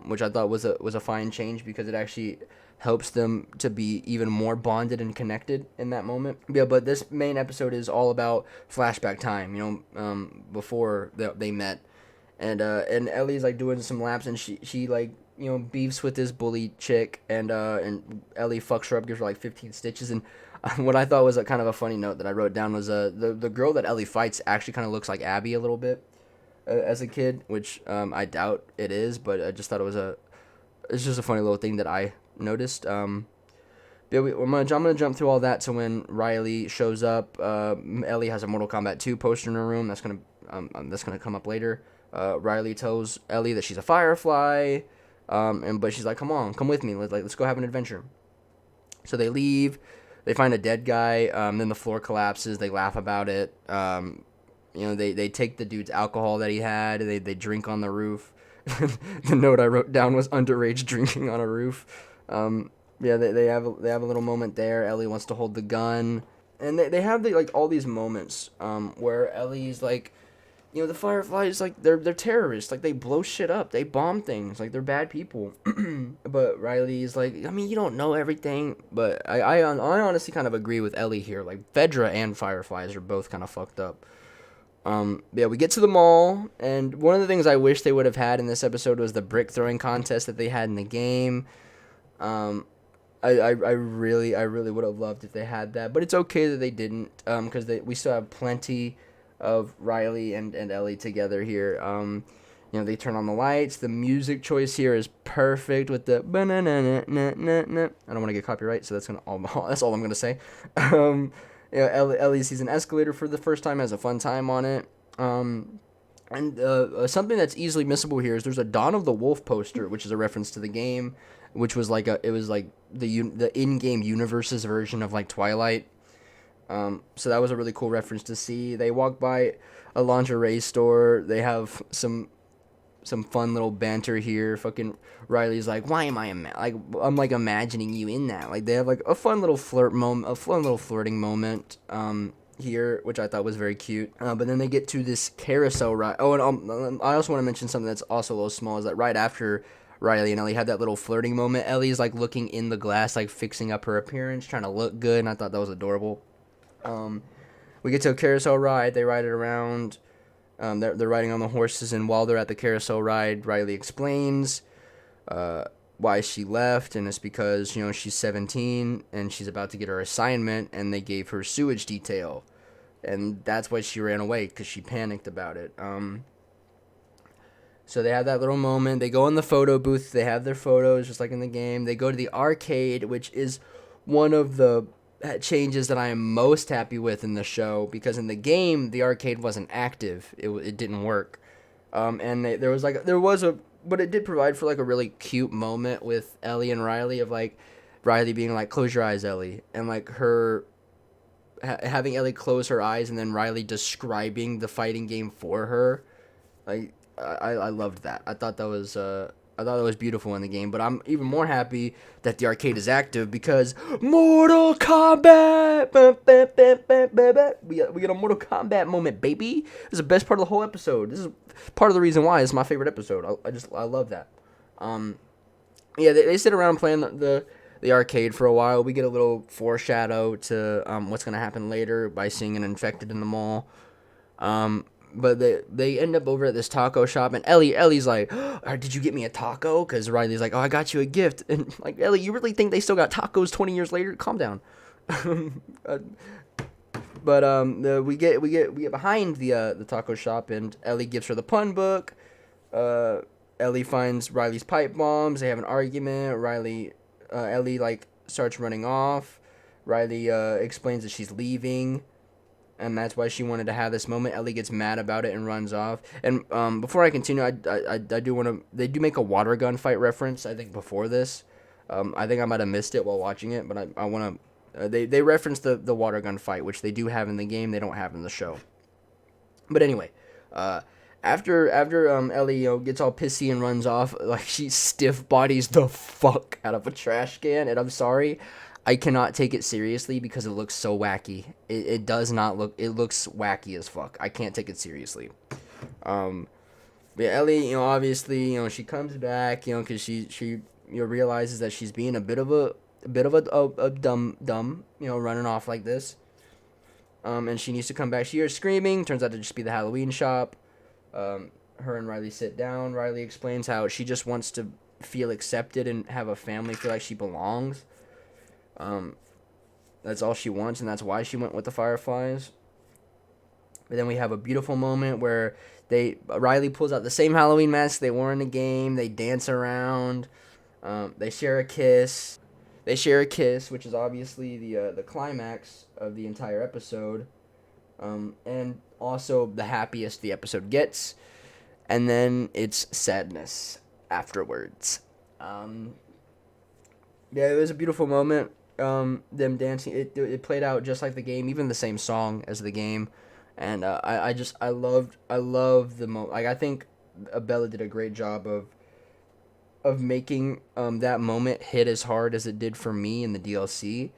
which I thought was a fine change because it actually helps them to be even more bonded and connected in that moment. Yeah, but this main episode is all about flashback time, before they met. And Ellie's like doing some laps, and she like beefs with this bully chick, and Ellie fucks her up, gives her like 15 stitches. And what I thought was a kind of a funny note that I wrote down was the girl that Ellie fights actually kind of looks like Abby a little bit as a kid, which I doubt it is, but I just thought it's just a funny little thing that I noticed. I'm gonna jump through all that to when Riley shows up. Ellie has a Mortal Kombat 2 poster in her room. That's gonna come up later. Riley tells Ellie that she's a firefly, but she's like, come with me. Let's go have an adventure. So they leave. They find a dead guy. Then the floor collapses. They laugh about it. They take the dude's alcohol that he had. They drink on the roof. The note I wrote down was underage drinking on a roof. They have a little moment there. Ellie wants to hold the gun, and they have all these moments where Ellie's like, the Fireflies, like, they're terrorists. Like, they blow shit up. They bomb things. Like, they're bad people. But Riley's like, I mean, you don't know everything. But I honestly kind of agree with Ellie here. Like, Fedra and Fireflies are both kind of fucked up. We get to the mall, and one of the things I wish they would have had in this episode was the brick throwing contest that they had in the game. I really would have loved if they had that. But it's okay that they didn't, because we still have plenty of Riley and Ellie together here. They turn on the lights. The music choice here is perfect with the ba-na-na-na-na-na. I don't want to get copyright, so that's all I'm gonna say. Ellie sees an escalator for the first time, has a fun time on it. Something that's easily missable here is there's a Dawn of the Wolf poster, which is a reference to the game, which was the in-game universe's version of like Twilight. So that was a really cool reference to see. They walk by a lingerie store. They have some fun little banter here. Fucking Riley's like, why am I I'm like imagining you in that. Like they have like a fun little flirting moment here, which I thought was very cute. But then they get to this carousel ride. Oh, and I also want to mention something that's also a little small is that right after Riley and Ellie had that little flirting moment, Ellie's like looking in the glass, like fixing up her appearance, trying to look good, and I thought that was adorable. We get to a carousel ride. They ride it around. They're riding on the horses, and while they're at the carousel ride, Riley explains why she left, and it's because, she's 17 and she's about to get her assignment, and they gave her sewage detail, and that's why she ran away, because she panicked about it. So they have that little moment. They go in the photo booth. They have their photos, just like in the game. They go to the arcade, which is one of the changes that I am most happy with in the show, because in the game the arcade wasn't active. It didn't work. But it did provide for like a really cute moment with Ellie and Riley, of like Riley being like, "Close your eyes, Ellie," and like her having Ellie close her eyes, and then Riley describing the fighting game for her. Like I loved that. I thought that was beautiful in the game, but I'm even more happy that the arcade is active, because Mortal Kombat! We get a Mortal Kombat moment, baby. This is the best part of the whole episode. This is part of the reason why it's my favorite episode. I love that. Yeah, they sit around playing the arcade for a while. We get a little foreshadow to what's gonna happen later by seeing an infected in the mall. But they end up over at this taco shop, and Ellie's like, "Oh, did you get me a taco?" Because Riley's like, "Oh, I got you a gift." And like, Ellie, you really think they still got tacos 20 years later? Calm down. We get behind the taco shop, and Ellie gives her the pun book. Ellie finds Riley's pipe bombs. They have an argument. Ellie like starts running off. Riley explains that she's leaving, and that's why she wanted to have this moment. Ellie gets mad about it and runs off. And before I continue, I do want to. They do make a water gun fight reference, I think, before this. I think I might have missed it while watching it, but I want to. They reference the water gun fight, which they do have in the game. They don't have in the show. But anyway, after Ellie gets all pissy and runs off, like, she stiff bodies the fuck out of a trash can, and I'm sorry, I cannot take it seriously because it looks so wacky. It does not look. It looks wacky as fuck. I can't take it seriously. But Ellie, obviously, she comes back, because she realizes that she's being a bit of a dumb, running off like this. And she needs to come back. She hears screaming. Turns out to just be the Halloween shop. Her and Riley sit down. Riley explains how she just wants to feel accepted and have a family, feel like she belongs. That's all she wants, and that's why she went with the Fireflies. But then we have a beautiful moment where Riley pulls out the same Halloween mask they wore in the game. They dance around. They share a kiss. Which is obviously the climax of the entire episode, and also the happiest the episode gets. And then it's sadness afterwards. Yeah, it was a beautiful moment. Them dancing, it played out just like the game, even the same song as the game, and I love the moment. Like, I think Bella did a great job of making that moment hit as hard as it did for me in the DLC,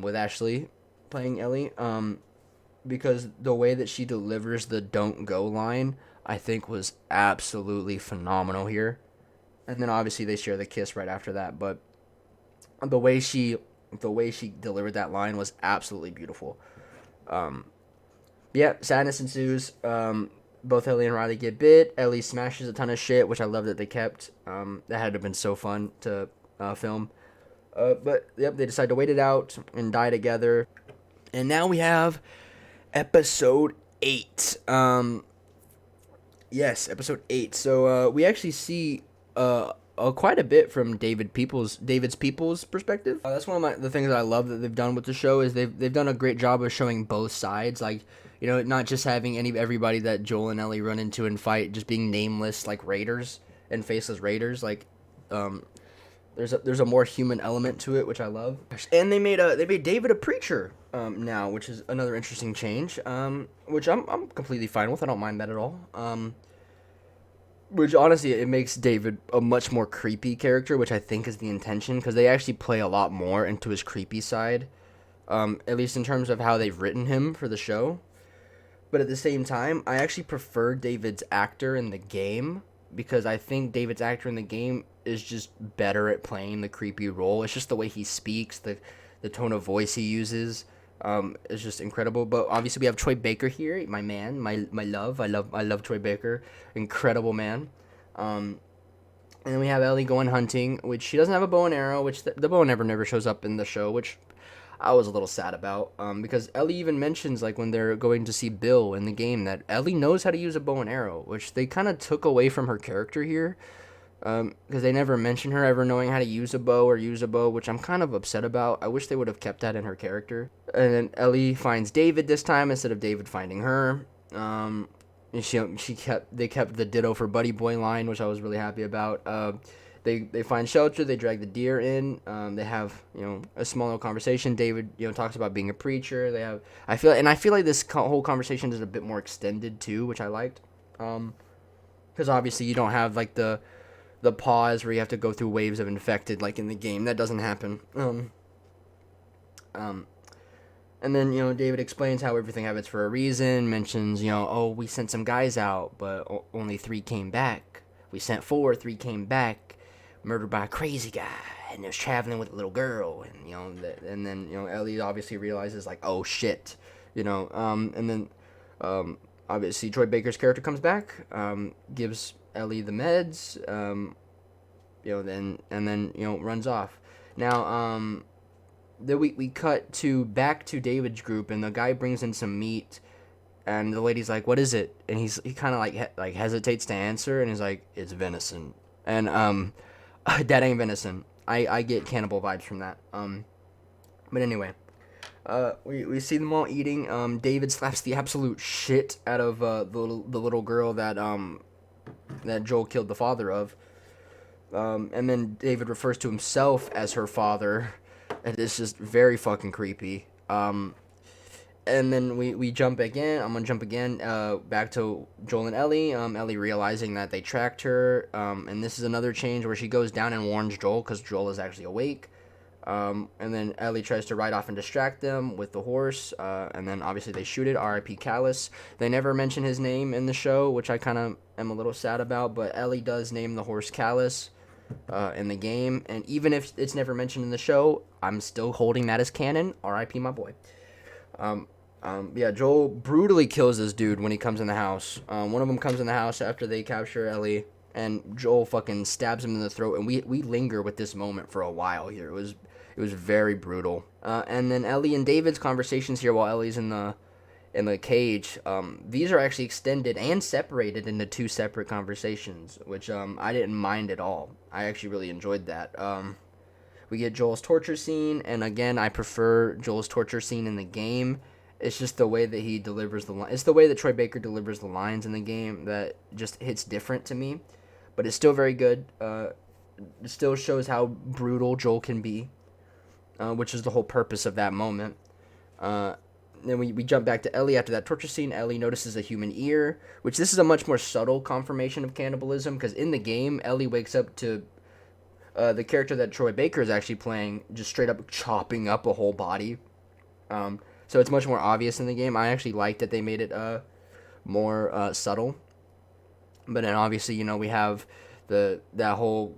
with Ashley playing Ellie, because the way that she delivers the "don't go" line, I think, was absolutely phenomenal here. And then obviously they share the kiss right after that, but the way she delivered that line was absolutely beautiful. Yeah, sadness ensues. Both Ellie and Riley get bit. Ellie smashes a ton of shit, which I love that they kept. That had to have been so fun to film. But yep, they decide to wait it out and die together. And now we have episode 8. Yes, episode 8. So we actually see quite a bit from David's people's perspective. That's one of the things that I love that they've done with the show, is they've done a great job of showing both sides. Like, not just having everybody that Joel and Ellie run into and fight just being nameless, like, raiders and faceless raiders. Like, there's a more human element to it, which I love. And they made David a preacher now, which is another interesting change. Which I'm completely fine with. I don't mind that at all. Which, honestly, it makes David a much more creepy character, which I think is the intention, because they actually play a lot more into his creepy side, at least in terms of how they've written him for the show. But at the same time, I actually prefer David's actor in the game, because I think David's actor in the game is just better at playing the creepy role. It's just the way he speaks, the tone of voice he uses. is just incredible. But obviously we have Troy Baker here, my man, my love. I love Troy Baker, incredible man. Um, and then we have Ellie going hunting, which she doesn't have a bow and arrow, which the bow and arrow never shows up in the show, which I was a little sad about. Because Ellie even mentions, like, when they're going to see Bill in the game, that Ellie knows how to use a bow and arrow, which they kind of took away from her character here. Because they never mention her ever knowing how to use a bow or use a bow, which I'm kind of upset about. I wish they would have kept that in her character. And then Ellie finds David this time instead of David finding her. They kept the ditto for Buddy Boy line, which I was really happy about. They find shelter. They drag the deer in. They have a small little conversation. David talks about being a preacher. I feel like this whole conversation is a bit more extended too, which I liked. Because obviously you don't have like the pause where you have to go through waves of infected like in the game. That doesn't happen. And then, David explains how everything happens for a reason, mentions, oh, we sent some guys out, but only 3 came back. We sent 4, 3 came back, murdered by a crazy guy, and it was traveling with a little girl. And then Ellie obviously realizes, like, oh, shit. And then, obviously, Troy Baker's character comes back, gives Ellie the meds, then runs off. Now, then we cut back to David's group, and the guy brings in some meat, and the lady's like, "What is it?" And he kind of like hesitates to answer, and he's like, "It's venison." And that ain't venison. I get cannibal vibes from that. But anyway, we see them all eating. David slaps the absolute shit out of the little girl that Joel killed the father of. And then David refers to himself as her father. And it's just very fucking creepy. And then we jump again. I'm gonna jump again back to Joel and Ellie. Ellie realizing that they tracked her. And this is another change where she goes down and warns Joel because Joel is actually awake. And then Ellie tries to ride off and distract them with the horse. And then obviously they shoot it. R.I.P. Callus. They never mention his name in the show, which I kind of am a little sad about. But Ellie does name the horse Callus in the game. And even if it's never mentioned in the show, I'm still holding that as canon. R.I.P. my boy. Yeah, Joel brutally kills this dude when he comes in the house. One of them comes in the house after they capture Ellie, and Joel fucking stabs him in the throat. And we linger with this moment for a while here. It was very brutal. And then Ellie and David's conversations here while Ellie's in the cage. These are actually extended and separated into 2 separate conversations, which I didn't mind at all. I actually really enjoyed that. We get Joel's torture scene, and again, I prefer Joel's torture scene in the game. It's just the way that he delivers the line. It's the way that Troy Baker delivers the lines in the game that just hits different to me. But it's still very good. It still shows how brutal Joel can be, which is the whole purpose of that moment. Then we jump back to Ellie after that torture scene. Ellie notices a human ear, which this is a much more subtle confirmation of cannibalism, because in the game, Ellie wakes up to the character that Troy Baker is actually playing just straight up chopping up a whole body. So it's much more obvious in the game. I actually like that they made it more subtle. But then obviously, we have that whole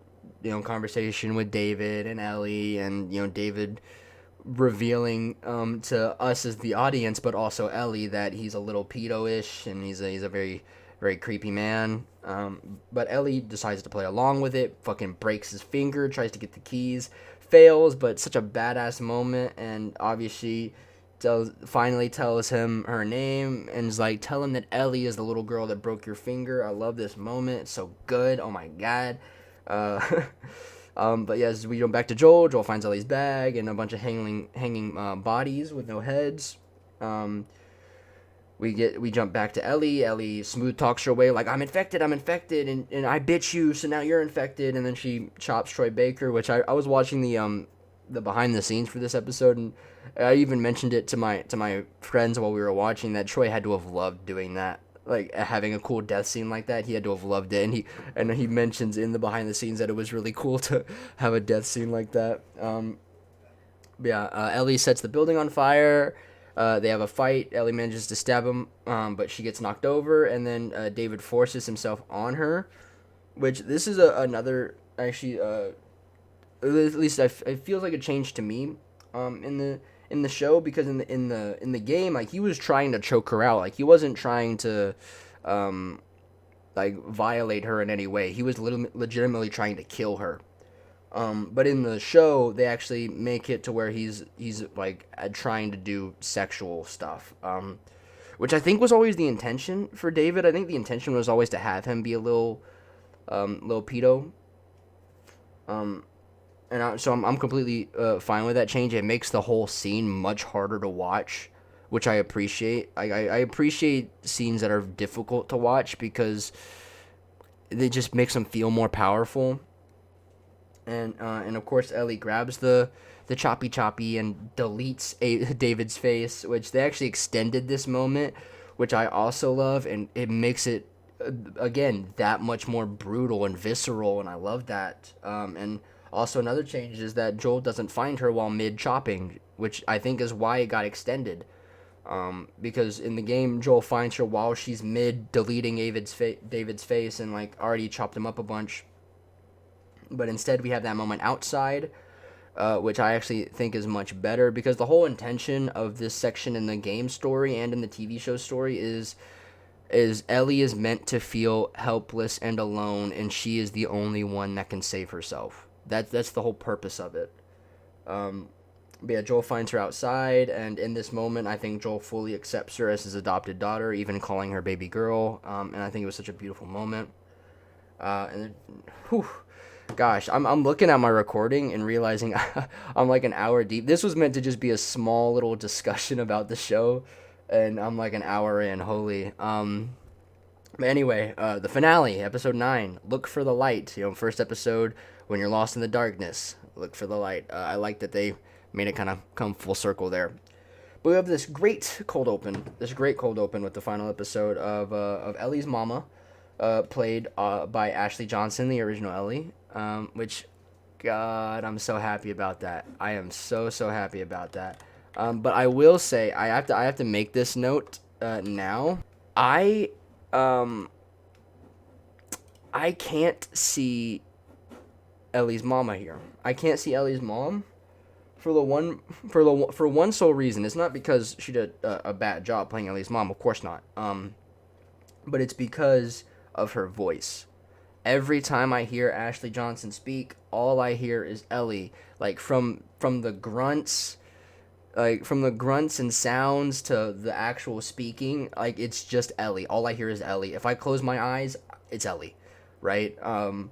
conversation with David and Ellie, and David revealing to us as the audience, but also Ellie, that he's a little pedo-ish and he's a very, very creepy man. But Ellie decides to play along with it, fucking breaks his finger, tries to get the keys, fails, but such a badass moment. And obviously finally tells him her name and is like, tell him that Ellie is the little girl that broke your finger. I love this moment. It's so good. Oh my god. But yeah, as we go back to Joel finds Ellie's bag and a bunch of hanging bodies with no heads. We jump back to Ellie. Ellie smooth talks her way like, I'm infected, and I bit you, so now you're infected. And then she chops Troy Baker, which I was watching the behind the scenes for this episode, and I even mentioned it to my friends while we were watching, that Troy had to have loved doing that, like having a cool death scene like that. He had to have loved it, and he mentions in the behind the scenes that it was really cool to have a death scene like that. Ellie sets the building on fire. They have a fight. Ellie manages to stab him, but she gets knocked over, and then David forces himself on her, which this is another, actually, at least it feels like a change to me in in the show, because in the game, like, he was trying to choke her out. Like, he wasn't trying to like violate her in any way. He was legitimately trying to kill her. But in the show, they actually make it to where he's like trying to do sexual stuff, which I think was always the intention for David. I think the intention was always to have him be a little pedo. So I'm completely fine with that change. It makes the whole scene much harder to watch, which I appreciate. I appreciate scenes that are difficult to watch because it just makes them feel more powerful. And of course Ellie grabs the choppy and deletes David's face, which they actually extended this moment, which I also love, and it makes it again that much more brutal and visceral, and I love that. And also another change is that Joel doesn't find her while mid chopping, which I think is why it got extended. Because in the game, Joel finds her while she's mid deleting David's face and like already chopped him up a bunch. But instead, we have that moment outside, which I actually think is much better, because the whole intention of this section in the game story and in the TV show story is Ellie is meant to feel helpless and alone, and she is the only one that can save herself. That's the whole purpose of it. But yeah, Joel finds her outside, and in this moment, I think Joel fully accepts her as his adopted daughter, even calling her baby girl. And I think it was such a beautiful moment. Whew. Gosh, I'm looking at my recording and realizing I'm like an hour deep. This was meant to just be a small little discussion about the show, and I'm like an hour in. Holy. But anyway, the finale, episode 9, Look for the Light. First episode, when you're lost in the darkness, look for the light. I like that they made it kind of come full circle there. But we have this great cold open with the final episode of Ellie's mama, played by Ashley Johnson, the original Ellie. Which, God, I'm so happy about that. I am so happy about that. But I will say, I have to make this note now. I can't see Ellie's mama here. I can't see Ellie's mom for one sole reason. It's not because she did a bad job playing Ellie's mom, of course not. But it's because of her voice. Every time I hear Ashley Johnson speak, all I hear is Ellie. Like from the grunts, and sounds to the actual speaking, like it's just Ellie. All I hear is Ellie. If I close my eyes, it's Ellie, right? But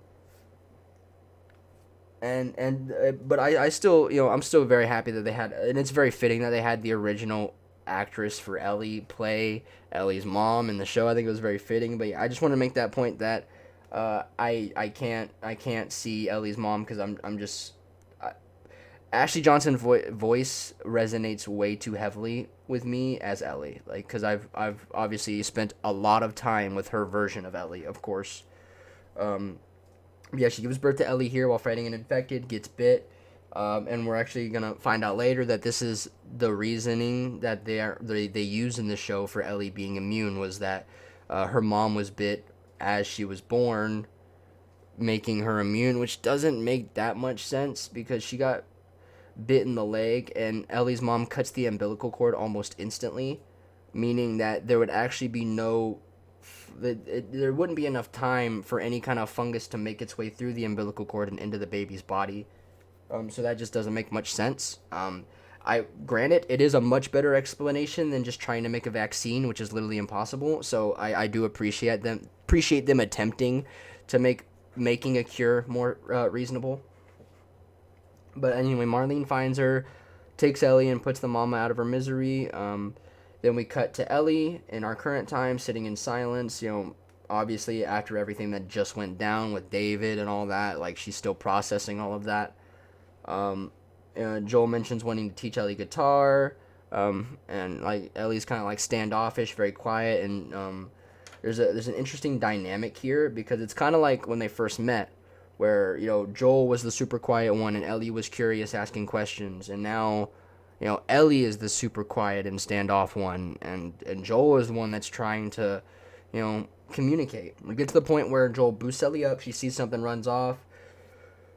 I still, I'm still very happy that they had, and it's very fitting that they had the original actress for Ellie play Ellie's mom in the show. I think it was very fitting. But yeah, I just want to make that point that I can't see Ellie's mom, because I'm just Ashley Johnson's voice resonates way too heavily with me as Ellie, like, because I've obviously spent a lot of time with her version of Ellie, of course. Yeah, she gives birth to Ellie here while fighting an infected, gets bit, and we're actually gonna find out later that this is the reasoning that they use in the show for Ellie being immune, was that her mom was bit as she was born, making her immune, which doesn't make that much sense, because she got bit in the leg and Ellie's mom cuts the umbilical cord almost instantly, meaning that there would actually be there wouldn't be enough time for any kind of fungus to make its way through the umbilical cord and into the baby's body. So that just doesn't make much sense. Granted, it is a much better explanation than just trying to make a vaccine, which is literally impossible. So I do appreciate them attempting to making a cure more reasonable. But anyway, Marlene finds her, takes Ellie, and puts the mama out of her misery. Then we cut to Ellie in our current time, sitting in silence. Obviously after everything that just went down with David and all that, like, she's still processing all of that. Joel mentions wanting to teach Ellie guitar, and like Ellie's kind of like standoffish, very quiet, and there's an interesting dynamic here, because it's kind of like when they first met, where Joel was the super quiet one and Ellie was curious, asking questions, and now Ellie is the super quiet and standoff one, and Joel is the one that's trying to communicate. We get to the point where Joel boosts Ellie up, she sees something, runs off.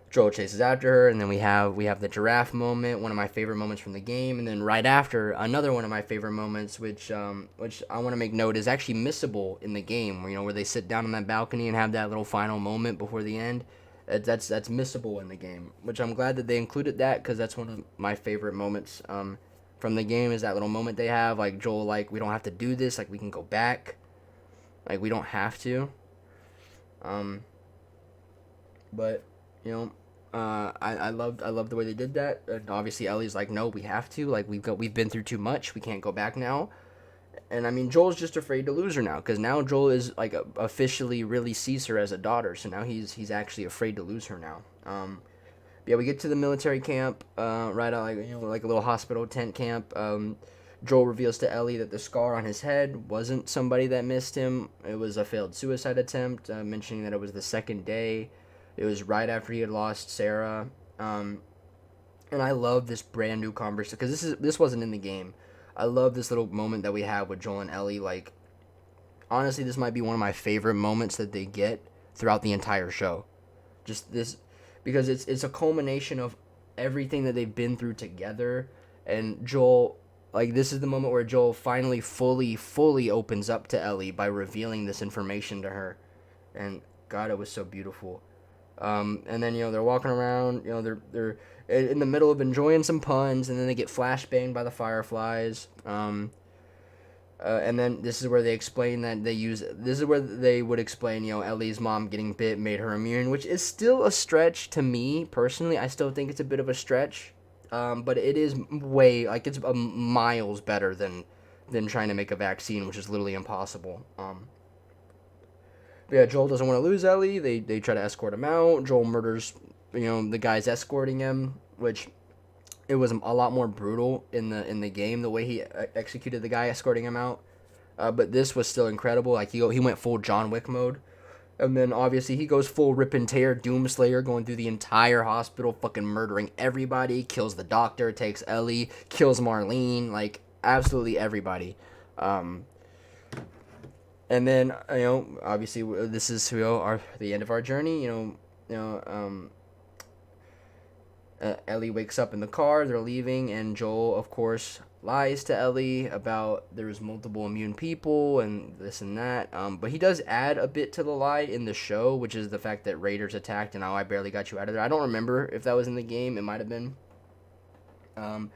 Joel chases after her, and then we have the giraffe moment, one of my favorite moments from the game, and then right after another one of my favorite moments, which I want to make note is actually missable in the game, where they sit down on that balcony and have that little final moment before the end. That's missable in the game, which I'm glad that they included that because that's one of my favorite moments from the game is that little moment they have, like Joel, like we don't have to do this, like we can go back, like we don't have to. Um, but I loved the way they did that. And obviously, Ellie's like, no, we have to. Like we've been through too much. We can't go back now. And I mean, Joel's just afraid to lose her now because now Joel is like officially really sees her as a daughter. So now he's actually afraid to lose her now. Yeah, we get to the military camp, right out like a little hospital tent camp. Joel reveals to Ellie that the scar on his head wasn't somebody that missed him. It was a failed suicide attempt, mentioning that it was the second day. It was right after he had lost Sarah. And I love this brand new conversation because this wasn't in the game. I love this little moment that we have with Joel and Ellie. Like, honestly, this might be one of my favorite moments that they get throughout the entire show. Just this, because it's a culmination of everything that they've been through together. And Joel, like, this is the moment where Joel finally fully opens up to Ellie by revealing this information to her. And God, it was so beautiful. And then they're walking around. They're in the middle of enjoying some puns, and then they get flashbanged by the fireflies. And then this is where they explain that this is where they would explain, Ellie's mom getting bit made her immune, which is still a stretch to me personally. I still think it's a bit of a stretch, but it is it's miles better than trying to make a vaccine, which is literally impossible. But yeah, Joel doesn't want to lose Ellie. They try to escort him out. Joel murders, the guys escorting him, which it was a lot more brutal in the game, the way he executed the guy escorting him out. But this was still incredible. Like he went full John Wick mode. And then obviously he goes full rip and tear Doomslayer, going through the entire hospital, fucking murdering everybody, kills the doctor, takes Ellie, kills Marlene, like absolutely everybody. And then obviously this is the end of our journey. Ellie wakes up in the car. They're leaving, and Joel, of course, lies to Ellie about there's multiple immune people and this and that. But he does add a bit to the lie in the show, which is the fact that Raiders attacked, and I barely got you out of there. I don't remember if that was in the game. It might have been. But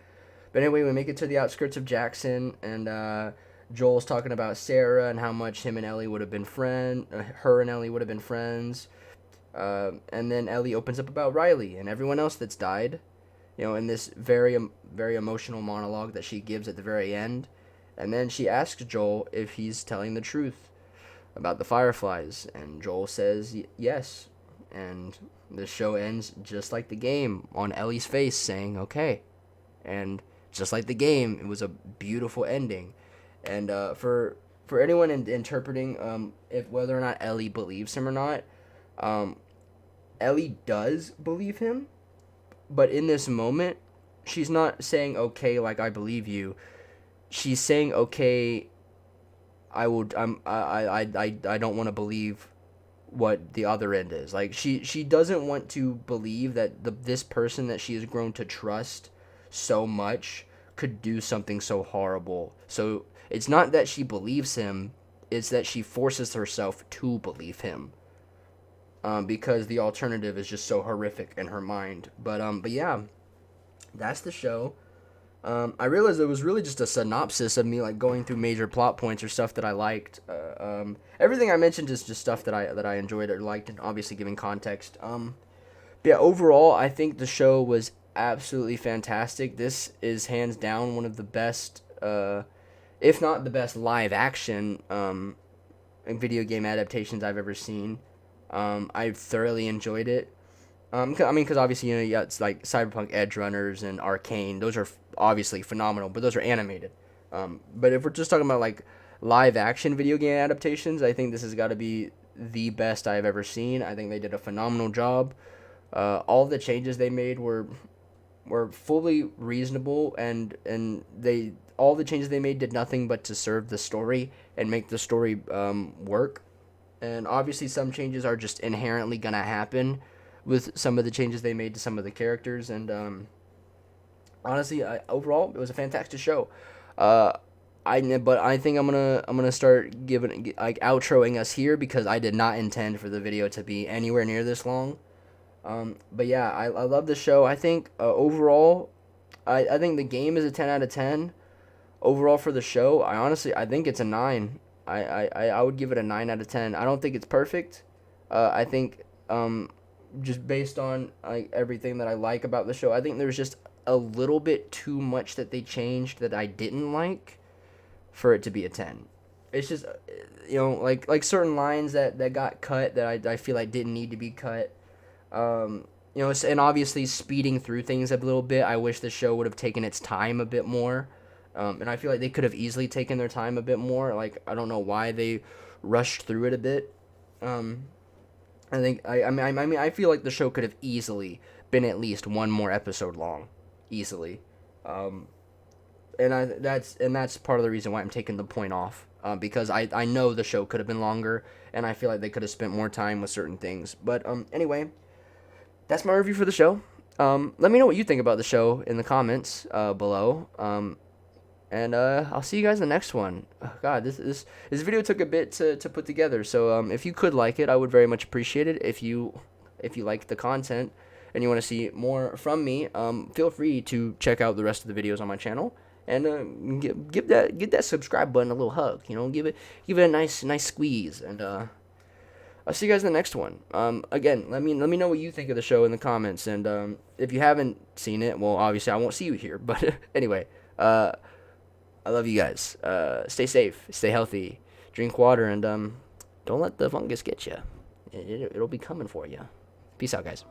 anyway, we make it to the outskirts of Jackson, and Joel's talking about Sarah and how much him and Ellie would have been her and Ellie would have been friends. And then Ellie opens up about Riley and everyone else that's died, in this very, very emotional monologue that she gives at the very end. And then she asks Joel if he's telling the truth about the Fireflies, and Joel says yes. And the show ends just like the game, on Ellie's face saying okay. And just like the game, it was a beautiful ending. And for anyone interpreting if whether or not Ellie believes him or not, Ellie does believe him, but in this moment, she's not saying okay, like I believe you. She's saying okay, I don't want to believe what the other end is. Like she doesn't want to believe that this person that she has grown to trust so much could do something so horrible. So it's not that she believes him, it's that she forces herself to believe him. Because the alternative is just so horrific in her mind. But yeah, that's the show. I realized it was really just a synopsis of me like going through major plot points or stuff that I liked. Everything I mentioned is just stuff that I enjoyed or liked, and obviously giving context. But yeah, overall, I think the show was absolutely fantastic. This is hands down one of the best, if not the best, live action video game adaptations I've ever seen. I thoroughly enjoyed it. Because obviously, it's like Cyberpunk Edge Runners and Arcane. Those are obviously phenomenal, but those are animated. But if we're just talking about like live action video game adaptations, I think this has got to be the best I've ever seen. I think they did a phenomenal job. All the changes they made were fully reasonable, and all the changes they made did nothing but to serve the story and make the story work. And obviously some changes are just inherently gonna happen, with some of the changes they made to some of the characters. And honestly, overall, it was a fantastic show. Uh, but I think I'm gonna start giving like outroing us here because I did not intend for the video to be anywhere near this long. But yeah, I love the show. I think overall, I think the game is a 10 out of 10. Overall for the show, I think it's a 9. I would give it a 9 out of 10. I don't think it's perfect. I think just based on like everything that I like about the show, I think there's just a little bit too much that they changed that I didn't like for it to be a 10. It's just like certain lines that got cut that I feel like didn't need to be cut. And obviously speeding through things a little bit. I wish the show would have taken its time a bit more. And I feel like they could have easily taken their time a bit more. Like, I don't know why they rushed through it a bit. I feel like the show could have easily been at least one more episode long, easily. That's part of the reason why I'm taking the point off. Because I know the show could have been longer, and I feel like they could have spent more time with certain things. But anyway, that's my review for the show. Let me know what you think about the show in the comments below. And I'll see you guys in the next one. Oh, God, this video took a bit to put together. So if you could like it, I would very much appreciate it. If you like the content and you want to see more from me, feel free to check out the rest of the videos on my channel and give that subscribe button a little hug. Give it a nice squeeze. And I'll see you guys in the next one. Again, let me know what you think of the show in the comments. And if you haven't seen it, well, obviously I won't see you here. But anyway, I love you guys. Stay safe, stay healthy, drink water, and don't let the fungus get you. It'll be coming for you. Peace out, guys.